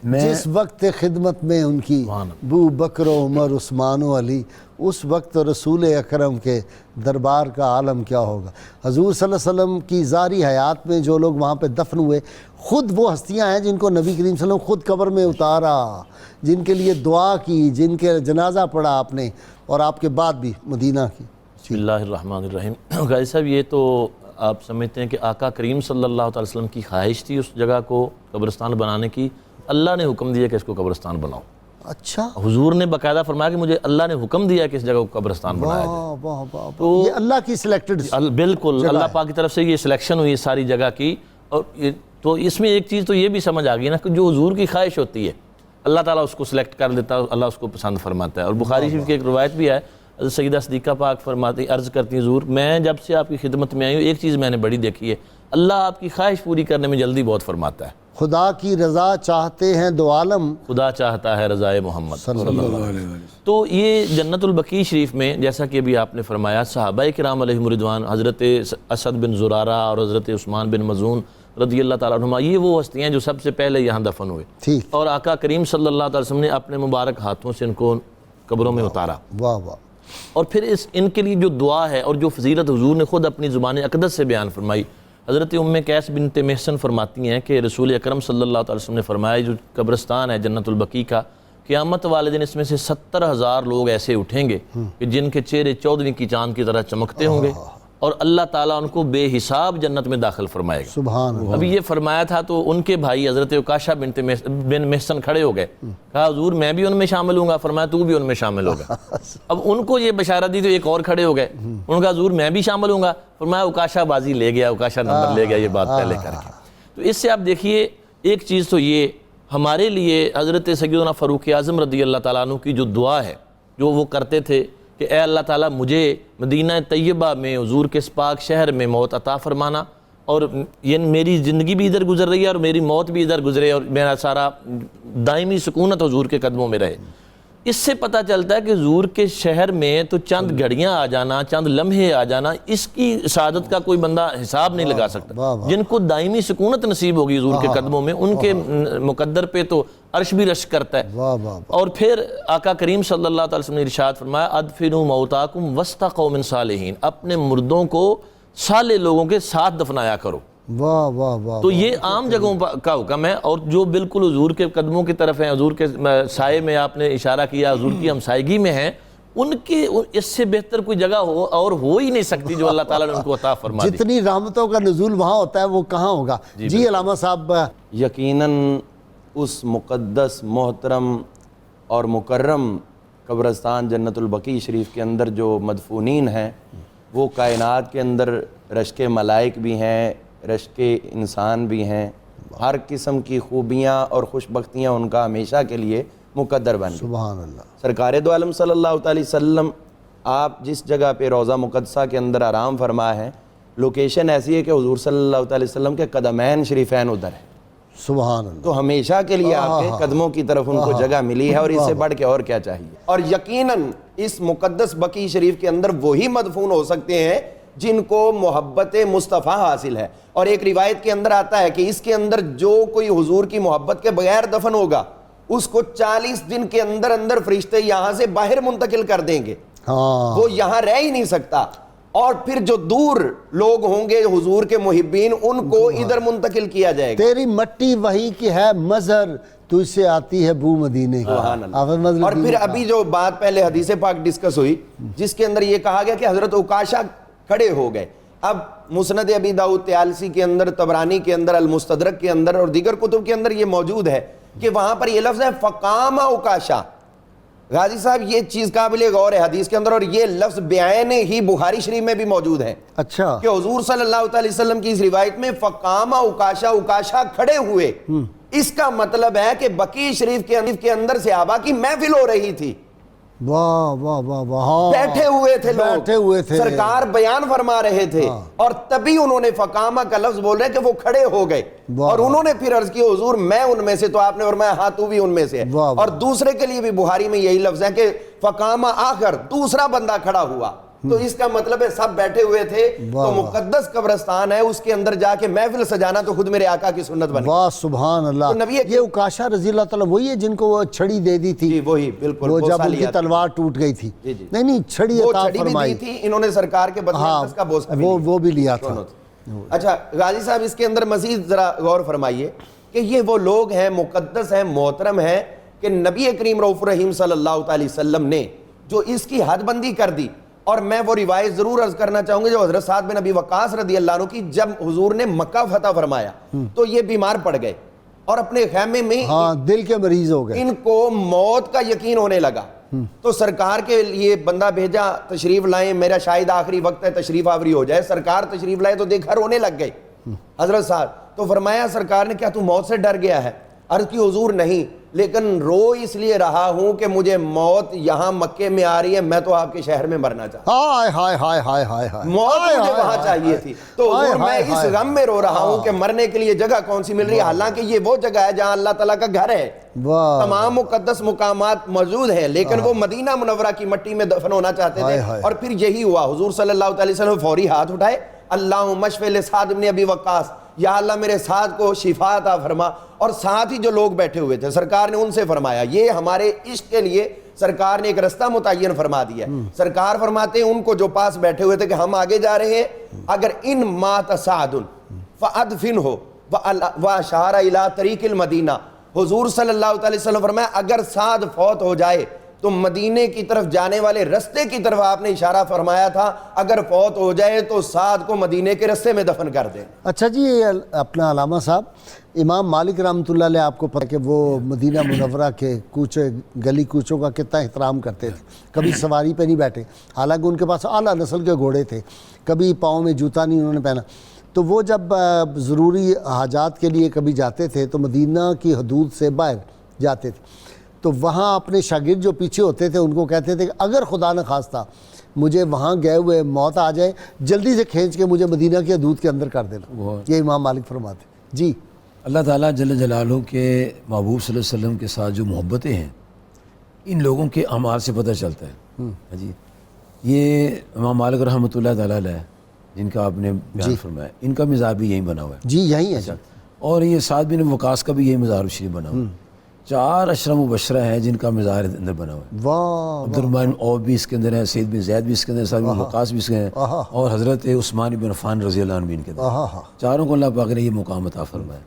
جس وقت خدمت میں ان کی ابو بکر و عمر عثمان و علی، اس وقت رسول اکرم کے دربار کا عالم کیا ہوگا۔ حضور صلی اللہ علیہ وسلم کی ظاہری حیات میں جو لوگ وہاں پہ دفن ہوئے، خود وہ ہستیاں ہیں جن کو نبی کریم صلی اللہ علیہ وسلم خود قبر میں اتارا، جن کے لیے دعا کی، جن کے جنازہ پڑھا آپ نے، اور آپ کے بعد بھی مدینہ کی۔ بسم اللہ الرحمن الرحیم۔ غازی صاحب، یہ تو آپ سمجھتے ہیں کہ آقا کریم صلی اللہ علیہ وسلم کی خواہش تھی اس جگہ کو قبرستان بنانے کی، اللہ نے حکم دیا کہ اس کو قبرستان بناؤ۔ اچھا، حضور نے باقاعدہ فرمایا کہ مجھے اللہ نے حکم دیا کہ اس جگہ کو قبرستان بنایا جائے۔ واہ واہ واہ، یہ اللہ کی سلیکٹڈ بالکل جگہ اللہ ہے۔ پاک کی طرف سے یہ سلیکشن ہوئی ساری جگہ کی۔ اور تو اس میں ایک چیز تو یہ بھی سمجھ آ گئی نا کہ جو حضور کی خواہش ہوتی ہے اللہ تعالیٰ اس کو سلیکٹ کر لیتا ہے، اللہ اس کو پسند فرماتا ہے۔ اور بخاری شریف کی ایک روایت بھی ہے، حضرت سیدہ صدیقہ پاک فرماتی، عرض کرتی ہیں حضور میں جب سے آپ کی خدمت میں آئی ہوں ایک چیز میں نے بڑی دیکھی ہے، اللہ آپ کی خواہش پوری کرنے میں جلدی بہت فرماتا ہے۔ خدا کی رضا چاہتے ہیں دو عالم، خدا چاہتا ہے رضائے محمد صلی اللہ علیہ وسلم۔ تو یہ جنت البقیع شریف میں جیسا کہ ابھی آپ نے فرمایا، صحابہ کرام علیہم رضوان، حضرت اسد بن زرارہ اور حضرت عثمان بن مظعون رضی اللہ تعالیٰ عنہما، یہ وہ ہستیاں ہیں جو سب سے پہلے یہاں دفن ہوئے، ٹھیک، اور آقا کریم صلی اللہ علیہ وسلم نے اپنے مبارک ہاتھوں سے ان کو قبروں میں اتارا۔ واہ واہ، اور پھر ان کے لیے جو دعا ہے اور جو فضیلت حضور نے خود اپنی زبان اقدس سے بیان فرمائی، حضرت قیس بنت محسن فرماتی ہیں کہ رسول اکرم صلی اللہ علیہ وسلم نے فرمایا جو قبرستان ہے جنت البقیع کا، قیامت والے دن اس میں سے 70,000 لوگ ایسے اٹھیں گے کہ جن کے چہرے 14 کی چاند کی طرح چمکتے ہوں گے، اور اللہ تعالیٰ ان کو بے حساب جنت میں داخل فرمائے گا۔ سبحان اللہ۔ ابھی یہ فرمایا تھا تو ان کے بھائی حضرت عکاشہ بن محسن کھڑے ہو گئے، کہا حضور میں بھی ان میں شامل ہوں گا، فرمایا تو بھی ان میں شامل ہوگا۔ اب ان کو یہ بشارت دی تو ایک اور کھڑے ہو گئے، انہوں نے کہا حضور میں بھی شامل ہوں گا، فرمایا عکاشہ بازی لے گیا، عکاشہ نمبر لے گیا، یہ بات پہلے کر کے۔ تو اس سے آپ دیکھیے ایک چیز تو یہ ہمارے لیے حضرت سیدنا فاروق اعظم رضی اللہ تعالیٰ عنہ کی جو دعا ہے جو وہ کرتے تھے کہ اے اللہ تعالیٰ مجھے مدینہ طیبہ میں حضور کے اس پاک شہر میں موت عطا فرمانا، اور یہ میری زندگی بھی ادھر گزر رہی ہے اور میری موت بھی ادھر گزرے، اور میرا سارا دائمی سکونت حضور کے قدموں میں رہے۔ اس سے پتہ چلتا ہے کہ حضور کے شہر میں تو چند گھڑیاں آ جانا، چند لمحے آ جانا، اس کی سعادت کا کوئی بندہ حساب نہیں لگا سکتا۔ جن کو دائمی سکونت نصیب ہوگی حضور کے قدموں میں، ان کے مقدر پہ تو عرش بھی رشک کرتا ہے۔ اور پھر آقا کریم صلی اللہ علیہ وسلم نے ارشاد فرمایا ادفنوا موتاکم وسط قوم صالحین، اپنے مردوں کو صالح لوگوں کے ساتھ دفنایا کرو۔ واہ واہ واہ، تو یہ عام جگہوں کا حکم ہے، اور جو بالکل حضور کے قدموں کی طرف ہیں، حضور کے سائے میں آپ نے اشارہ کیا، حضور کی ہمسائیگی میں ہیں، ان کی اس سے بہتر کوئی جگہ ہو اور ہو ہی نہیں سکتی جو اللہ تعالیٰ نے ان کو عطا فرما دی۔ جتنی رحمتوں کا نزول وہاں ہوتا ہے وہ کہاں ہوگا؟ جی علامہ صاحب۔ یقیناً اس مقدس، محترم اور مکرم قبرستان جنت البقیع شریف کے اندر جو مدفونین ہیں وہ کائنات کے اندر رشک ملائک بھی ہیں، رشک انسان بھی ہیں، ہر قسم کی خوبیاں اور خوش بختیاں ان کا ہمیشہ کے لیے مقدر بن گئی۔ سبحان اللہ۔ سرکار دو عالم صلی اللہ علیہ وسلم آپ جس جگہ پہ روضہ مقدسہ کے اندر آرام فرما ہے، لوکیشن ایسی ہے کہ حضور صلی اللہ علیہ وسلم کے قدمین شریفین ادھر ہیں، سبحان اللہ۔ تو ہمیشہ کے لیے آپ کے قدموں کی طرف ان کو جگہ ملی ہے، اور اس سے بڑھ کے اور کیا چاہیے۔ اور یقیناً اس مقدس بقیع شریف کے اندر وہی مدفون ہو سکتے ہیں جن کو محبت مصطفیٰ حاصل ہے، اور ایک روایت کے اندر آتا ہے کہ اس کے اندر جو کوئی حضور کی محبت کے بغیر دفن ہوگا اس کو 40 دن کے اندر اندر فرشتے یہاں سے باہر منتقل کر دیں گے، وہ یہاں رہ ہی نہیں سکتا، اور پھر جو دور لوگ ہوں گے حضور کے محبین ان کو ادھر منتقل کیا جائے گا۔ تیری مٹی وہی کی ہے مظہر، تجھ سے آتی ہے بو مدینے کی۔ اور پھر ابھی جو بات پہلے حدیث پاک ڈسکس ہوئی جس کے اندر یہ کہا گیا کہ حضرت عکاشہ کھڑے ہو گئے، اب مسند ابی داؤد طیالسی کے اندر، طبرانی کے اندر، المستدرک کے اندر اور دیگر کتب کے اندر یہ موجود ہے کہ وہاں پر یہ لفظ ہے فقام عکاشہ۔ غازی صاحب یہ چیز قابل غور ہے حدیث کے اندر، اور یہ لفظ بعین ہی بخاری شریف میں بھی موجود ہے۔ اچھا، کہ حضور صلی اللہ علیہ وسلم کی اس روایت میں فقام عکاشہ، عکاشہ کھڑے ہوئے، اس کا مطلب ہے کہ بقیع شریف کے اندر صحابہ کی محفل ہو رہی تھی، واہ واہ واہ واہ، بیٹھے ہوئے تھے لوگ، بیٹھے ہوئے تھے، سرکار بیان فرما رہے تھے، اور تبھی انہوں نے فقامہ کا لفظ بول رہے کہ وہ کھڑے ہو گئے، اور انہوں نے پھر عرض کی حضور میں ان میں سے، تو آپ نے فرمایا ہاں تو بھی ان میں سے ہے۔ اور دوسرے کے لیے بھی بخاری میں یہی لفظ ہے کہ فقامہ آخر، دوسرا بندہ کھڑا ہوا، تو اس کا مطلب ہے سب بیٹھے ہوئے تھے، تو مقدس قبرستان ہے، اس کے اندر جا کے محفل سجانا تو خود میرے آقا کی سنت بن گئی۔ واہ سبحان اللہ۔ یہ عکاشہ رضی اللہ تعالیٰ وہی ہے جن کو وہ چھڑی دے دی تھی؟ جی وہی بالکل، وہ جب ان کی تلوار ٹوٹ گئی تھی، نہیں چھڑی عطا فرمائی تھی انہوں نے سرکار کے بدلے کا بوسہ بھی وہ بھی لیا تھا۔ اچھا غازی صاحب اس کے اندر مزید ذرا غور فرمائیے کہ یہ وہ لوگ ہیں مقدس ہیں محترم ہیں کہ نبی کریم رؤوف الرحیم صلی اللہ علیہ وسلم نے جو اس کی حد بندی کر دی۔ اور میں وہ روایت ضرور عرض کرنا چاہوں گی جو حضرت سعد بن ابی وقاص رضی اللہ عنہ کی، جب حضور نے مکہ فتح فرمایا تو یہ بیمار پڑ گئے اور اپنے خیمے میں دل کے مریض ہو گئے، ان کو موت کا یقین ہونے لگا، تو سرکار کے لیے بندہ بھیجا تشریف لائیں، میرا شاید آخری وقت ہے تشریف آوری ہو جائے۔ سرکار تشریف لائے تو دیکھا رونے لگ گئے حضرت صاحب، تو فرمایا سرکار نے کیا تو موت سے ڈر گیا ہے؟ عرض کی حضور نہیں، لیکن رو اس لیے رہا ہوں کہ مجھے موت یہاں مکے میں آ رہی ہے، میں تو آپ کے شہر میں مرنا چاہتا ہوں، ہائے ہائے ہائے ہائے ہائے ہائے، موت مجھے وہاں چاہیے تھی، تو حضور میں اس غم میں رو رہا ہوں کہ مرنے کے لیے جگہ کون سی مل رہی ہے، حالانکہ یہ وہ جگہ ہے جہاں اللہ تعالیٰ کا گھر ہے، تمام مقدس مقامات موجود ہیں، لیکن وہ مدینہ منورہ کی مٹی میں دفن ہونا چاہتے تھے۔ اور پھر یہی ہوا، حضور صلی اللہ علیہ وسلم فوری ہاتھ اٹھائے، اللہم اشفِ لسعد بن ابی وقاص، یا اللہ میرے سعد کو شفا عطا فرما۔ اور ساتھ ہی جو لوگ بیٹھے ہوئے تھے سرکار نے ان سے فرمایا، یہ ہمارے عشق کے لیے سرکار نے ایک رستہ متعین فرما دیا ہے۔ سرکار فرماتے ہیں ان کو جو پاس بیٹھے ہوئے تھے کہ ہم آگے جا رہے ہیں، اگر ان مات سعد فادفنہ واشار الی طریق المدینہ، حضور صلی اللہ علیہ وسلم فرمایا اگر سعد فوت ہو جائے تو مدینے کی طرف جانے والے رستے کی طرف آپ نے اشارہ فرمایا تھا، اگر فوت ہو جائے تو سعد کو مدینے کے رستے میں دفن کر دیں۔ اچھا جی، اپنا علامہ صاحب، امام مالک رحمۃ اللہ علیہ آپ کو پتہ کہ وہ مدینہ منورہ کے کوچے گلی کوچوں کا کتنا احترام کرتے تھے، کبھی سواری پہ نہیں بیٹھے، حالانکہ ان کے پاس اعلیٰ نسل کے گھوڑے تھے، کبھی پاؤں میں جوتا نہیں انہوں نے پہنا۔ تو وہ جب ضروری حاجات کے لیے کبھی جاتے تھے تو مدینہ کی حدود سے باہر جاتے تھے، تو وہاں اپنے شاگرد جو پیچھے ہوتے تھے ان کو کہتے تھے کہ اگر خدا نہ خواستہ مجھے وہاں گئے ہوئے موت آ جائے، جلدی سے کھینچ کے مجھے مدینہ کی حدود کے اندر کر دینا۔ یہ امام مالک فرماتے جی۔ اللہ تعالیٰ جل جلالہ کے محبوب صلی اللہ علیہ وسلم کے ساتھ جو محبتیں ہیں ان لوگوں کے اعمال سے پتہ چلتا ہے جی۔ یہ امام مالک رحمۃ اللہ تعالیٰ علیہ جن کا آپ نے بیان فرمایا، ان کا مزار بھی یہی بنا ہوا ہے جی، یہی ہے۔ اور یہ سعد بن وقاص کا بھی یہی مزار شریف بنا ہوا ہے۔ 4 اشرا مبشرہ ہیں جن کا مزار اندر بنا ہوا ہے۔ واہ، عبد الرحمن عوف بھی اس کے اندر ہے، سعید بن زید بھی اس کے اندر ہے، سعد بن وقاص بھی اس کے اندر ہے، اور حضرت عثمان بن عفان رضی اللہ عنہ بھی ان کے اندر۔ چاروں کو اللہ پاک نے یہ مقام عطا فرمایا۔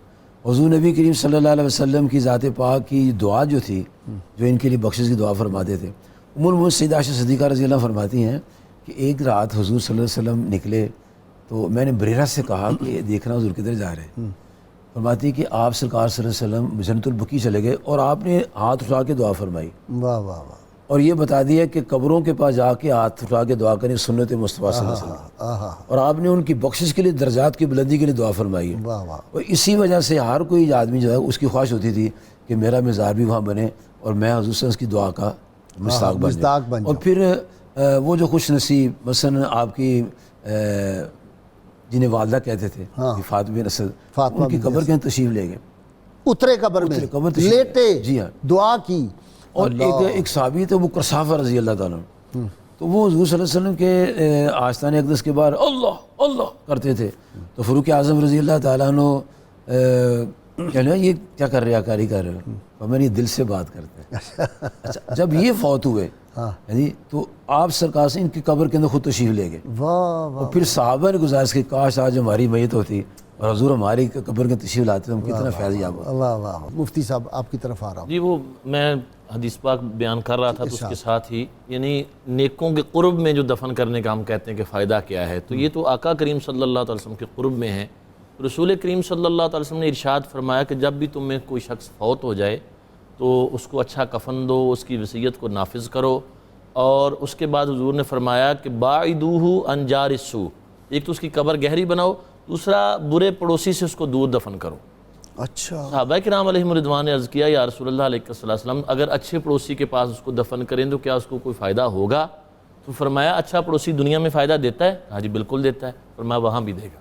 حضور نبی کریم صلی اللہ علیہ وسلم کی ذات پاک کی دعا جو تھی، جو ان کے لیے بخشش کی دعا فرماتے تھے، ام المؤمنین سیدہ عائشہ صدیقہ رضی اللہ فرماتی ہیں کہ ایک رات حضور صلی اللہ علیہ وسلم نکلے تو میں نے بریرہ سے کہا کہ دیکھنا حضور کدھر جا رہے ہیں۔ فرماتی ہے کہ آپ سرکار صلی اللہ علیہ وسلم جنت البقیع چلے گئے اور آپ نے ہاتھ اٹھا کے دعا فرمائی، واہ واہ واہ، اور یہ بتا دیا کہ قبروں کے پاس جا کے ہاتھ اٹھا کے دعا کریں سنت مصطفیٰ صلی اللہ علیہ وسلم، اور آپ نے ان کی بخشش کے لیے، درجات کی بلندی کے لیے دعا فرمائی ہے۔ واہ واہ، اور اسی وجہ سے ہر کوئی آدمی جو ہے اس کی خواہش ہوتی تھی کہ میرا مزار بھی وہاں بنے اور میں حضور صلی اللہ علیہ وسلم کی دعا کا مصداق بن جاؤں۔ اور پھر وہ جو خوش نصیب مثلا آپ کی جنہیں والدہ کہتے تھے فاطمہ بن اسد، ان کی قبر کے تشریف لے گئے، اترے قبر میں لیٹے، جی ہاں، دعا کی۔ اور ایک صحابی تھے وہ کرسافہ رضی اللہ تعالیٰ عنہ، تو وہ حضور صلی اللہ علیہ وسلم کے آستان اقدس کے بعد اللہ اللہ کرتے تھے، تو فاروق اعظم رضی اللہ تعالیٰ عنہ کہنے یہ کیا کر رہے آکاری کر رہے ہو؟ اور میں نے دل سے بات کرتے ہیں۔ اچھا جب یہ فوت ہوئے جی تو آپ سرکار سے ان کی قبر کے اندر خود تشریف لے گئے، اور پھر صحابہ نے گزارش کی کاش آج ہماری میت ہوتی اور حضور ہماری قبر کے تشریف لاتے، ہم کتنا فیض یاب ہوتے۔ واہ واہ، مفتی صاحب آپ کی طرف آ رہا ہوں جی۔ وہ میں حدیث پاک بیان کر رہا تھا تو اس کے ساتھ ہی یعنی نیکوں کے قرب میں جو دفن کرنے کا ہم کہتے ہیں کہ فائدہ کیا ہے، تو یہ تو آقا کریم صلی اللہ علیہ وسلم کے قرب میں ہے۔ رسول کریم صلی اللہ علیہ وسلم نے ارشاد فرمایا کہ جب بھی تم میں کوئی شخص فوت ہو جائے تو اس کو اچھا کفن دو، اس کی وصیت کو نافذ کرو، اور اس کے بعد حضور نے فرمایا کہ باعدوہ عن جار السوء، ایک تو اس کی قبر گہری بناؤ، دوسرا برے پڑوسی سے اس کو دور دفن کرو۔ اچھا، صحابہ کرام علیہم رضوان نے عرض کیا یا رسول اللہ علیہ وسلم اگر اچھے پڑوسی کے پاس اس کو دفن کریں تو کیا اس کو کوئی فائدہ ہوگا؟ تو فرمایا اچھا پڑوسی دنیا میں فائدہ دیتا ہے؟ ہاں جی بالکل دیتا ہے، فرمایا وہاں بھی دے گا۔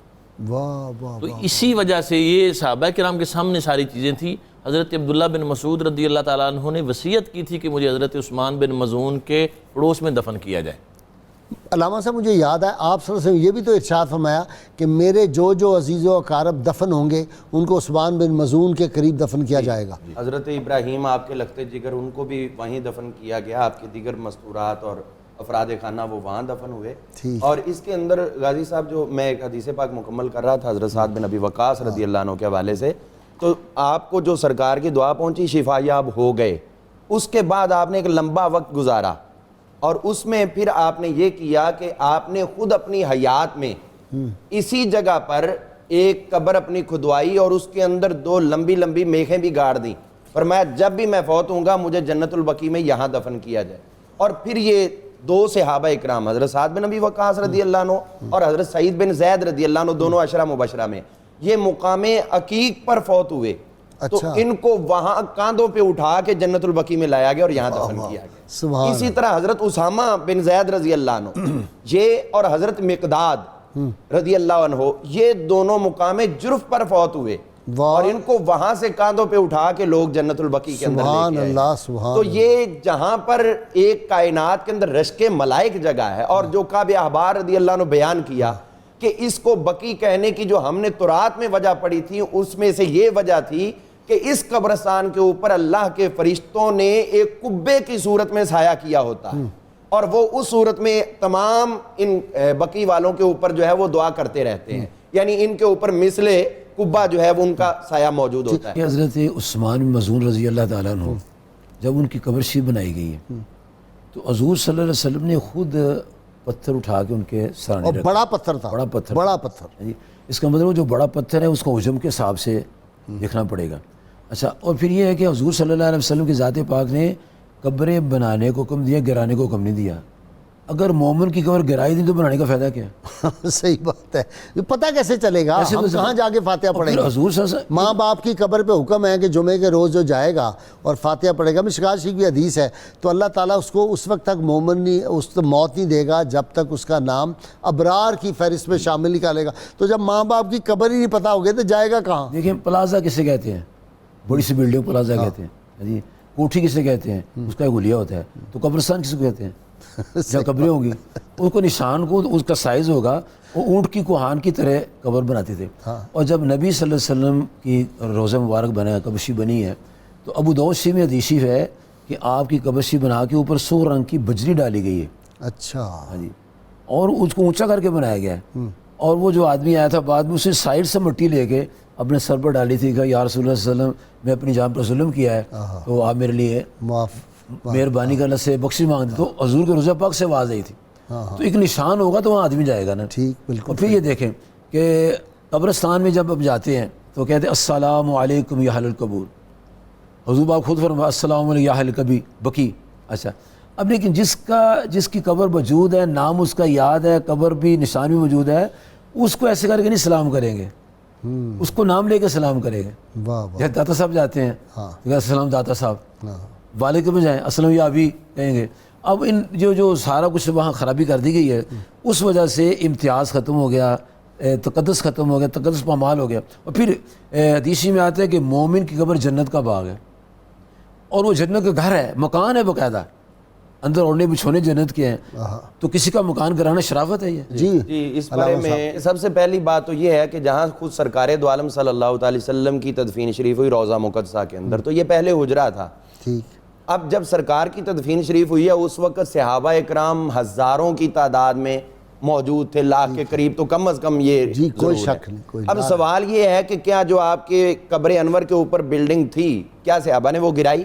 واہ واہ، تو اسی وجہ سے یہ صحابہ کرام کے سامنے ساری چیزیں تھیں۔ حضرت عبداللہ بن مسعود رضی اللہ تعالیٰ عنہ نے وصیت کی تھی کہ مجھے حضرت عثمان بن مظعون کے پڑوس میں دفن کیا جائے، علامہ صاحب مجھے یاد ہے آپ صلی اللہ علیہ وسلم یہ بھی تو ارشاد فرمایا کہ میرے جو عزیز و اقارب دفن ہوں گے ان کو عثمان بن مظعون کے قریب دفن کیا جائے گا. حضرت ابراہیم آپ کے لگتے جگر ان کو بھی وہیں دفن کیا گیا, آپ کے دیگر مستورات اور افراد خانہ وہ وہاں دفن ہوئے. اور اس کے اندر غازی صاحب جو میں ایک حدیث پاک مکمل کر رہا تھا حضرت سعد بن ابی وقاص رضی اللہ عنہ کے حوالے سے, تو آپ کو جو سرکار کی دعا پہنچی شفا یاب ہو گئے, اس کے بعد آپ نے ایک لمبا وقت گزارا اور اس میں پھر آپ نے یہ کیا کہ آپ نے خود اپنی حیات میں اسی جگہ پر ایک قبر اپنی کھدوائی اور اس کے اندر 2 لمبی لمبی میخیں بھی گاڑ دیں, فرمایا جب بھی میں فوت ہوں گا مجھے جنت البقیع میں یہاں دفن کیا جائے. اور پھر یہ 2 صحابہ اکرام حضرت سعد بن ابی وقاص رضی اللہ عنہ اور حضرت سعید بن زید رضی اللہ عنہ, دونوں عشرہ مبشرہ میں یہ مقام عقیق پر فوت ہوئے. تو ان کو وہاں کاندھوں پہ اٹھا کے جنت البقیع میں لایا گیا اور یہاں دفن کیا گیا. اسی طرح حضرت اسامہ بن زید رضی اللہ عنہ یہ اور حضرت مقداد رضی اللہ عنہ یہ دونوں مقام جرف پر فوت ہوئے اور ان کو وہاں سے کاندھوں پہ اٹھا کے لوگ جنت البقیع کے اندر لے کے آئے. تو یہ جہاں پر ایک کائنات کے اندر رشک ملائک جگہ ہے, اور جو کعب احبار رضی اللہ عنہ بیان کیا کہ اس کو بقیع کہنے کی جو ہم نے تورات میں وجہ پڑھی تھی اس میں سے یہ وجہ تھی کہ اس قبرستان کے اوپر اللہ کے فرشتوں نے ایک قبے کی صورت میں سایہ کیا ہوتا ہے اور وہ اس صورت میں تمام ان بقیع والوں کے اوپر جو ہے وہ دعا کرتے رہتے ہیں, یعنی ان کے اوپر مثل قبہ جو ہے وہ ان کا سایہ موجود ہوتا ہے. حضرت عثمان بن مظعون رضی اللہ تعالیٰ عنہ جب ان کی قبر شریف بنائی گئی ہے تو حضور صلی اللہ علیہ وسلم نے خود پتھر اٹھا کے ان کے سرانے رکھا. بڑا پتھر تھا, بڑا پتھر. اس کا مطلب جو بڑا پتھر ہے اس کو حجم کے حساب سے دیکھنا پڑے گا. اچھا, اور پھر یہ ہے کہ حضور صلی اللہ علیہ وسلم کی ذات پاک نے قبریں بنانے کو حکم دیا, گرانے کو حکم نہیں دیا. اگر مومن کی قبر گرائی دی تو بنانے کا فائدہ کیا؟ صحیح بات ہے, پتہ کیسے چلے گا, ہم کہاں جا کے فاتحہ پڑھیں گے؟ حضور صلی اللہ علیہ وسلم ماں باپ کی قبر پہ حکم ہے کہ جمعے کے روز جو جائے گا اور فاتحہ پڑھے گا, مشکات شریف کی حدیث ہے, تو اللہ تعالیٰ اس کو اس وقت تک مومن نہیں, اس موت نہیں دے گا جب تک اس کا نام ابرار کی فہرست میں شامل نہیں کرے گا. تو جب ماں باپ کی قبر ہی نہیں پتہ ہوگی تو جائے گا کہاں؟ دیکھیں پلازا کسے کہتے ہیں؟ بڑی سی بلڈنگ پلازا کہتے ہیں جی. کوٹھی کسے کہتے ہیں؟ اس کا ایک گلیا ہوتا ہے. تو قبرستان کس کو کہتے ہیں؟ جب قبریں ہوں گی اس کو نشان کو اس کا سائز ہوگا, وہ اونٹ کی کوہان کی طرح قبر بناتے تھے. اور جب نبی صلی اللہ علیہ وسلم کی روضہ مبارک بنا قبرشی بنی ہے تو ابو داؤد شریف میں حدیث ہے کہ آپ کی قبرشی بنا کے اوپر 100 رنگ کی بجری ڈالی گئی ہے. اچھا جی, اور اس کو اونچا کر کے بنایا گیا ہے. اور وہ جو آدمی آیا تھا بعد میں اسے سائڈ سے مٹی لے کے اپنے سر پر ڈالی تھی کہ یا رسول اللہ صلی اللہ علیہ وسلم میں اپنی جان پر ظلم کیا ہے تو آپ میرے لیے مہربانی کا اللہ سے بخشش مانگتے. تو حضور کے روضہ پاک سے آواز آئی تھی. تو ایک نشان ہوگا تو وہاں آدمی جائے گا نا. ٹھیک, بالکل. اور پھر یہ دیکھیں کہ قبرستان میں جب اب جاتے ہیں تو کہتے ہیں السلام علیکم یا اہل القبور. حضور پاک خود فرمایا السلام علیکم یا اہل بقیع. اچھا, اب لیکن جس کی قبر موجود ہے, نام اس کا یاد ہے, قبر بھی نشان بھی موجود ہے, اس کو ایسے کر کے نہیں سلام کریں گے, اس کو نام لے کے سلام کریں گے. جیسے داتا صاحب جاتے ہیں السلام داتا صاحب, والد کے میں جائیں السلام یا ابھی کہیں گے. اب ان جو سارا کچھ وہاں خرابی کر دی گئی ہے اس وجہ سے امتیاز ختم ہو گیا, تقدس ختم ہو گیا, تقدس پامال ہو گیا. اور پھر حدیث میں آتا ہے کہ مومن کی قبر جنت کا باغ ہے اور وہ جنت کا گھر ہے, مکان ہے باقاعدہ, اندر اوڑھنے بچھونے جنت کے ہیں. تو کسی کا مکان گرانا شرافت ہے یہ. جی اس بارے میں سب سے پہلی بات تو یہ ہے کہ جہاں خود سرکار دو عالم صلی اللہ تعالی وسلم کی تدفین شریف ہوئی روضہ مقدسہ کے اندر, تو یہ پہلے حجرہ تھا. اب جب سرکار کی تدفین شریف ہوئی ہے اس وقت صحابہ اکرام ہزاروں کی تعداد میں موجود تھے, لاکھ کے قریب تو کم از کم یہ کوئی شک نہیں. اب سوال یہ ہے کہ کیا جو آپ کے قبر انور کے اوپر بلڈنگ تھی کیا صحابہ نے وہ گرائی؟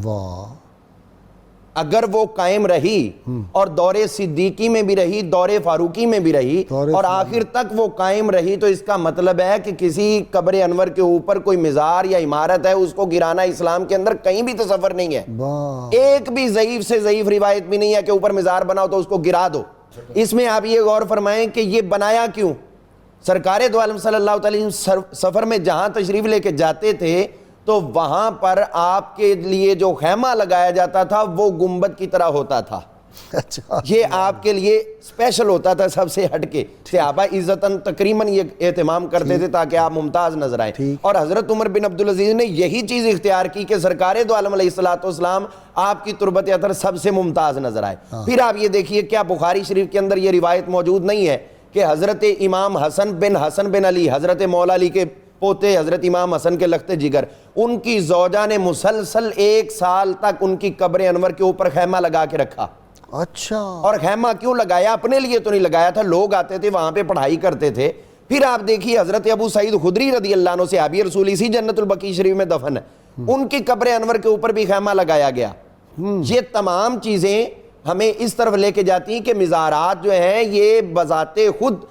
واہ, اگر وہ قائم رہی اور دور صدیقی میں بھی رہی, دور فاروقی میں بھی رہی اور آخر تک وہ قائم رہی, تو اس کا مطلب ہے کہ کسی قبر انور کے اوپر کوئی مزار یا عمارت ہے اس کو گرانا اسلام کے اندر کہیں بھی تصور نہیں ہے. ایک بھی ضعیف سے ضعیف روایت بھی نہیں ہے کہ اوپر مزار بناؤ تو اس کو گرا دو. اس میں آپ یہ غور فرمائیں کہ یہ بنایا کیوں؟ سرکار دو عالم صلی اللہ علیہ وسلم سفر میں جہاں تشریف لے کے جاتے تھے تو وہاں پر آپ کے لیے جو خیمہ لگایا جاتا تھا وہ گنبد کی طرح ہوتا تھا. اچھا یہ آپ کے لیے اسپیشل ہوتا تھا سب سے ہٹ کے. صحابہ عزتاً تقریباً یہ اہتمام کرتے تھے تاکہ آپ ممتاز نظر آئیں. اور حضرت عمر بن عبدالعزیز نے یہی چیز اختیار کی کہ سرکار دو عالم علیہ السلام آپ کی تربت اطہر سب سے ممتاز نظر آئے. پھر آپ یہ دیکھیے کیا بخاری شریف کے اندر یہ روایت موجود نہیں ہے کہ حضرت امام حسن بن علی، حضرت مولا علی کے پوتے حضرت امام حسن کے لخت جگر، ان کی زوجہ نے مسلسل 1 سال تک ان کی قبر انور کے اوپر خیمہ لگا کے رکھا. اچھا. اور خیمہ کیوں لگایا؟ اپنے لیے تو نہیں لگایا تھا، لوگ آتے تھے وہاں پہ پڑھائی کرتے تھے. پھر آپ دیکھیے حضرت ابو سعید خدری رضی اللہ عنہ صحابی رسول اسی جنت البقیع شریف میں دفن ہے، ان کی قبر انور کے اوپر بھی خیمہ لگایا گیا. یہ تمام چیزیں ہمیں اس طرف لے کے جاتی ہیں کہ مزارات جو ہیں یہ بذات خود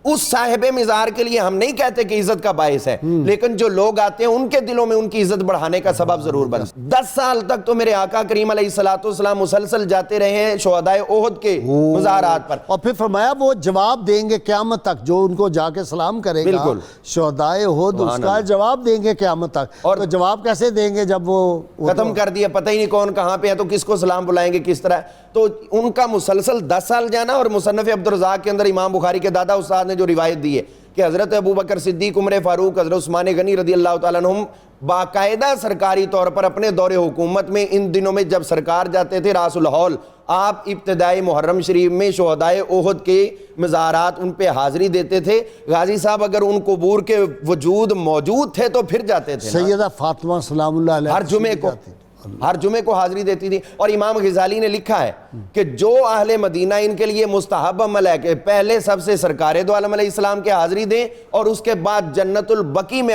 اس صاحب مزار کے لیے ہم نہیں کہتے کہ عزت کا باعث ہے، لیکن جو لوگ آتے ہیں ان کے دلوں میں ان کی عزت بڑھانے کا سبب ضرور بن. 10 سال تک تو میرے آقا کریم علیہ السلام مسلسل جاتے رہے ہیں شہدائے احد کے مزارات پر. اور پھر فرمایا وہ جواب دیں گے قیامت تک، جو ان کو جا کے سلام کرے گا بالکل شہدائے احد، اس کا جواب دیں گے قیامت تک. اور تو جواب کیسے دیں گے جب وہ ختم کر دیا، پتہ ہی نہیں کون کہاں پہ ہے تو کس کو سلام بلائیں گے کس طرح. تو ان کا مسلسل 10 سال جانا. اور مصنف عبدالرزاق کے اندر امام بخاری کے دادا استاد نے جو روایت دی ہے کہ حضرت ابوبکر صدیق، عمر فاروق، حضرت عثمان غنی رضی اللہ تعالیٰ عنہم باقاعدہ سرکاری طور پر اپنے دور حکومت میں ان دنوں میں جب سرکار جاتے تھے راس الحول، آپ ابتدائی محرم شریف میں شہدائے احد کے مزارات ان پہ حاضری دیتے تھے. غازی صاحب اگر ان قبور کے وجود موجود تھے تو پھر جاتے تھے. سیدہ فاطمہ سلام اللہ علیہ ہر جمعے کو حاضری دیتی تھی. اور امام غزالی نے لکھا ہے کہ جو اہل مدینہ ان کے لیے مستحب عمل ہے کہ پہلے سب سے سرکار دو عالم علیہ السلام کے حاضری دیں اور اس کے بعد جنت البقیع میں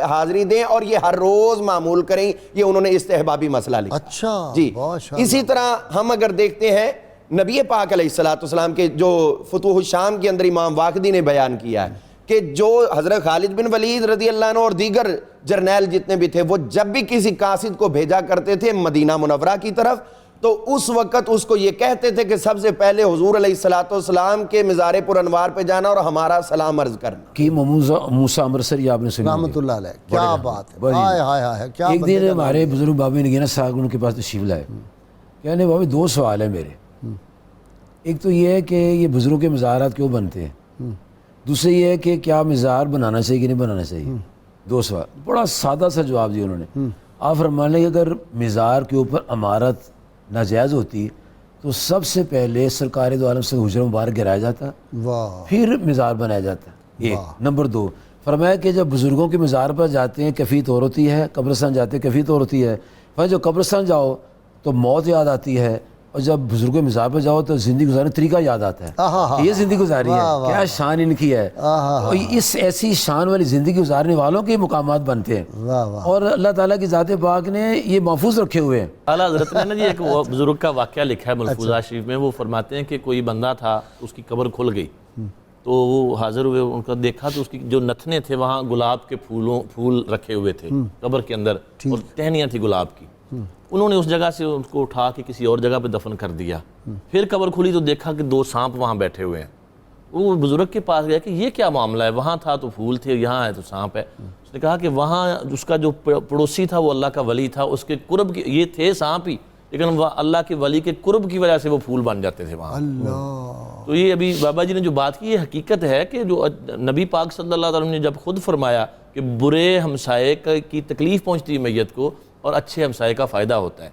حاضری دیں اور یہ ہر روز معمول کریں. یہ انہوں نے استحبابی مسئلہ لکھا. اچھا جی. اسی طرح ہم اگر دیکھتے ہیں نبی پاک علیہ السلام کے جو فتوح الشام کے اندر امام واقدی نے بیان کیا ہے کہ جو حضرت خالد بن ولید رضی اللہ عنہ اور دیگر جرنیل جتنے بھی تھے وہ جب بھی کسی قاصد کو بھیجا کرتے تھے مدینہ منورہ کی طرف تو اس وقت اس کو یہ کہتے تھے کہ سب سے پہلے حضور علیہ السلام کے مزار پر انوار پہ جانا اور ہمارا سلام عرض کرنا. کہ موسیٰ امرسری آپ نے سنا رحمۃ اللہ علیہ. کیا بات ہے. ہائے ہائے ہائے کیا. ایک دن ہمارے بزرگ بابا نگینہ صاحب ان کے پاس تشریف لائے. کہنے بابا 2 سوال ہیں میرے. ایک تو یہ ہے کہ یہ بزرگوں کے مزارات کیوں بنتے ہیں، دوسرے یہ ہے کہ کیا مزار بنانا چاہیے کہ نہیں بنانا چاہیے. 2 سوال، بڑا سادہ سا جواب دیا انہوں نے. آپ فرمانے کہ اگر مزار کے اوپر عمارت ناجائز ہوتی تو سب سے پہلے سرکار دو عالم سے حجرہ مبارک گرایا جاتا، پھر مزار بنایا جاتا. ایک. نمبر 2 فرمایا کہ جب بزرگوں کے مزار پر جاتے ہیں کیفیت اور ہوتی ہے، قبرستان جاتے ہیں کیفیت اور ہوتی ہے. پھر جب قبرستان جاؤ تو موت یاد آتی ہے، اور جب بزرگوں کے مزار پر جاؤ تو زندگی گزارنے کا طریقہ یاد آتا ہے. یہ زندگی گزاری ہے، کیا شان ان کی ہے. اور اس ایسی شان والی زندگی گزارنے والوں کے مقامات بنتے ہیں اور اللہ تعالیٰ کی ذات پاک نے یہ محفوظ رکھے ہوئے ہیں. اعلیٰ حضرت نے نا جی ایک بزرگ کا واقعہ لکھا ہے ملفوظہ شریف میں. وہ فرماتے ہیں کہ کوئی بندہ تھا، اس کی قبر کھل گئی تو وہ حاضر ہوئے، ان کا دیکھا تو اس کی جو نتنے تھے وہاں گلاب کے پھول رکھے ہوئے تھے قبر کے اندر اور ٹہنیاں تھی گلاب کی. انہوں نے اس جگہ سے اس کو اٹھا کے کسی اور جگہ پہ دفن کر دیا. پھر قبر کھلی تو دیکھا کہ 2 سانپ وہاں بیٹھے ہوئے ہیں. وہ بزرگ کے پاس گیا کہ یہ کیا معاملہ ہے، وہاں تھا تو پھول تھے، یہاں ہے تو سانپ ہے. اس نے کہا کہ وہاں اس کا جو پڑوسی تھا وہ اللہ کا ولی تھا، اس کے قرب کی یہ تھے سانپ ہی، لیکن وہ اللہ کے ولی کے قرب کی وجہ سے وہ پھول بن جاتے تھے وہاں. تو یہ ابھی بابا جی نے جو بات کی یہ حقیقت ہے کہ جو نبی پاک صلی اللہ علیہ وسلم نے جب خود فرمایا کہ برے ہمسائے کی تکلیف پہنچتی ہے میت کو اور اچھے ہمسائے کا فائدہ ہوتا ہے.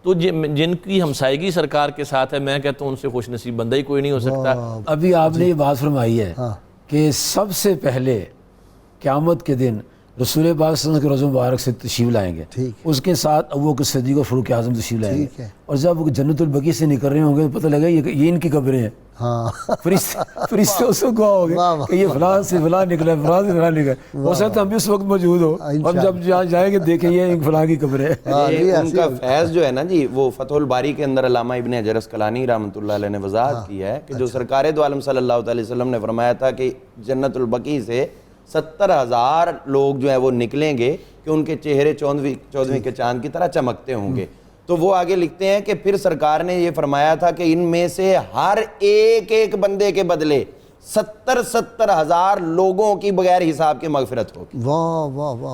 تو جن کی ہمسائیگی سرکار کے ساتھ ہے میں کہتا ہوں ان سے خوش نصیب بندہ ہی کوئی نہیں ہو سکتا. ابھی آپ نے یہ بات فرمائی ہے کہ سب سے پہلے قیامت کے دن رسول پاک صلی اللہ علیہ وسلم کے روضہ مبارک سے تشریف لائیں گے، اس کے ساتھ ابوبکر صدیق اور فاروق اعظم تشریف لائیں گے، اور جب وہ جنت البقیع سے نکل رہے ہوں گے تو پتہ لگا یہ ان کی قبریں ہیں. فرشتے اس کو گواہ ہو گئے کہ یہ فلاں سے فلاں نکلا، فلاں سے فلاں نکلا. ہو سکتا ہم بھی اس وقت موجود ہو، ہم جب جہاں جائیں گے دیکھیں یہ فلاں کی قبر ہے. ان کا فیض جو ہے نا جی وہ فتح الباری کے اندر علامہ ابن حجر اسقلانی رحمۃ اللہ علیہ نے وضاحت کی ہے کہ جو سرکار دو عالم صلی اللہ علیہ وسلم نے فرمایا تھا کہ جنت البقیع سے 70,000 لوگ جو ہے وہ نکلیں گے کہ ان کے چہرے 14ویں کے چاند کی طرح چمکتے ہوں گے. تو وہ آگے لکھتے ہیں کہ پھر سرکار نے یہ فرمایا تھا کہ ان میں سے ہر ایک بندے کے بدلے 70,000 لوگوں کی بغیر حساب کے مغفرت ہوگی.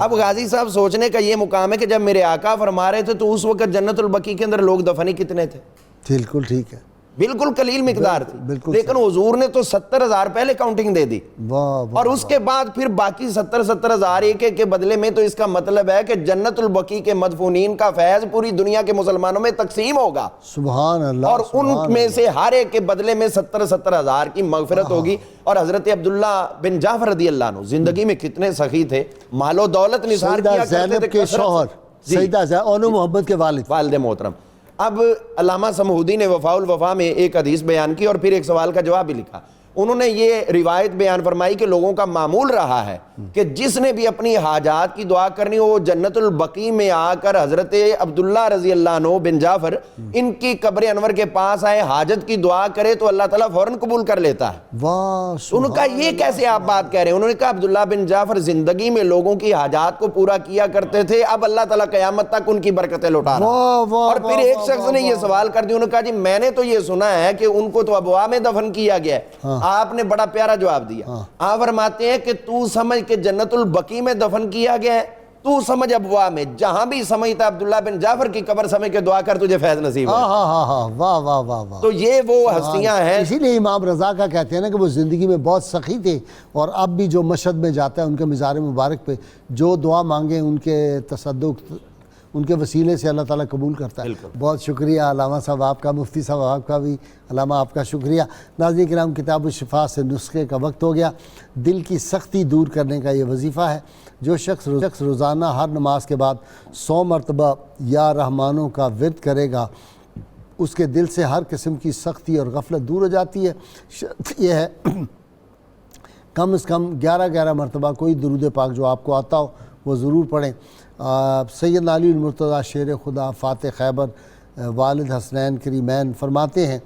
اب غازی صاحب سوچنے کا یہ مقام ہے کہ جب میرے آقا فرما رہے تھے تو اس وقت جنت البقیع کے اندر لوگ دفن ہی کتنے تھے؟ بالکل ٹھیک ہے. بالکل قلیل مقدار تھی، لیکن حضور نے تو 70,000 پہلے کاؤنٹنگ دے دی، اور اس کے بعد پھر باقی 70,000 ایک ایک کے بدلے میں. تو اس کا مطلب ہے کہ جنت البقیع کے مدفونین کا فیض پوری دنیا کے مسلمانوں میں تقسیم ہوگا، سبحان اللہ. اور ان میں سے ہر ایک کے بدلے میں 70,000 کی مغفرت ہوگی. اور حضرت عبداللہ بن جعفر رضی اللہ عنہ زندگی میں کتنے سخی تھے، مال و دولت نثار کیا کرتے تھے. زینب کے شوہر سیدہ زینب محمد کے والد محترم. اب علامہ سمہودی نے وفاء الوفا میں ایک حدیث بیان کی اور پھر ایک سوال کا جواب بھی لکھا. انہوں نے یہ روایت بیان فرمائی کہ لوگوں کا معمول رہا ہے کہ جس نے بھی اپنی حاجات کی دعا کرنی ہو وہ جنت البقیع میں آ کر حضرت عبداللہ رضی اللہ عنہ بن جعفر ان کی قبر انور کے پاس آئے، حاجت کی دعا کرے تو اللہ تعالیٰ فوراً قبول کر لیتا ہے. انہوں نے کہا یہ کیسے آپ بات کہہ رہے ہیں؟ انہوں نے کہا عبداللہ بن جعفر زندگی میں لوگوں کی حاجات کو پورا کیا کرتے تھے، اب اللہ تعالیٰ قیامت تک ان کی برکتیں لوٹا رہا ہے. اور پھر ایک شخص نے یہ سوال کر دیا، انہوں نے کہا جی میں نے تو یہ سنا ہے کہ ان کو تو ابوا میں دفن کیا گیا ہے. آپ نے بڑا پیارا جواب دیا. آپ فرماتے ہیں کہ تو سمجھ کہ جنت البقیع میں دفن کیا گیا ہے، تو سمجھ ابوا میں، جہاں بھی سمجھتا عبداللہ بن جعفر کی قبر سمجھ کے دعا کر تجھے فیض نصیب ہو. واہ واہ واہ واہ. تو یہ وہ ہستیاں ہیں. اسی لیے امام رضا کا کہتے ہیں نا کہ وہ زندگی میں بہت سخی تھے، اور اب بھی جو مشہد میں جاتا ہے ان کے مزار مبارک پہ جو دعا مانگے ان کے تصدق ان کے وسیلے سے اللہ تعالیٰ قبول کرتا ہے. بہت شکریہ علامہ صاحب آپ کا، مفتی صاحب آپ کا بھی، علامہ آپ کا شکریہ. ناظرین کرام، کتاب الشفا سے نسخے کا وقت ہو گیا. دل کی سختی دور کرنے کا یہ وظیفہ ہے. جو شخص روزانہ ہر نماز کے بعد 100 مرتبہ یا رحمانوں کا ورد کرے گا اس کے دل سے ہر قسم کی سختی اور غفلت دور ہو جاتی ہے. یہ ہے کم از کم 11 مرتبہ کوئی درود پاک جو آپ کو آتا ہو وہ ضرور پڑھیں. سیدنا علی المرتضیٰ شیر خدا فاتح خیبر والد حسنین کریمین فرماتے ہیں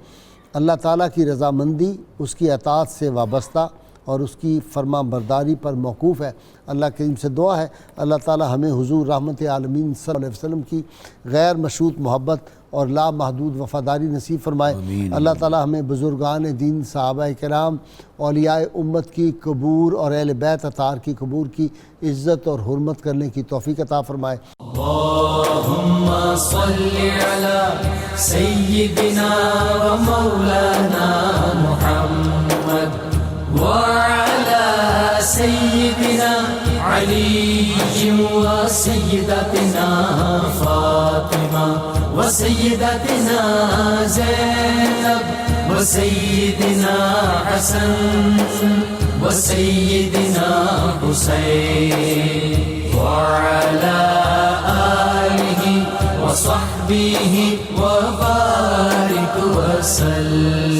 اللہ تعالیٰ کی رضامندی اس کی اطاعت سے وابستہ اور اس کی فرما برداری پر موقوف ہے. اللہ کریم سے دعا ہے اللہ تعالیٰ ہمیں حضور رحمت عالمین صلی اللہ علیہ وسلم کی غیر مشروط محبت اور لا محدود وفاداری نصیب فرمائے. اللہ تعالیٰ ہمیں بزرگان دین، صحابہ کرام، اولیاء امت کی قبور اور اہل بیت اطہار کی قبور کی عزت اور حرمت کرنے کی توفیق عطا فرمائے. اللہم صلی علی سیدنا و مولانا محمد وعلى سيدنا علي وسيدتنا فاطمة وسيدتنا زينب وسيدنا حسن وسيدنا حسين وعلى آله وصحبه وبارك وسلم.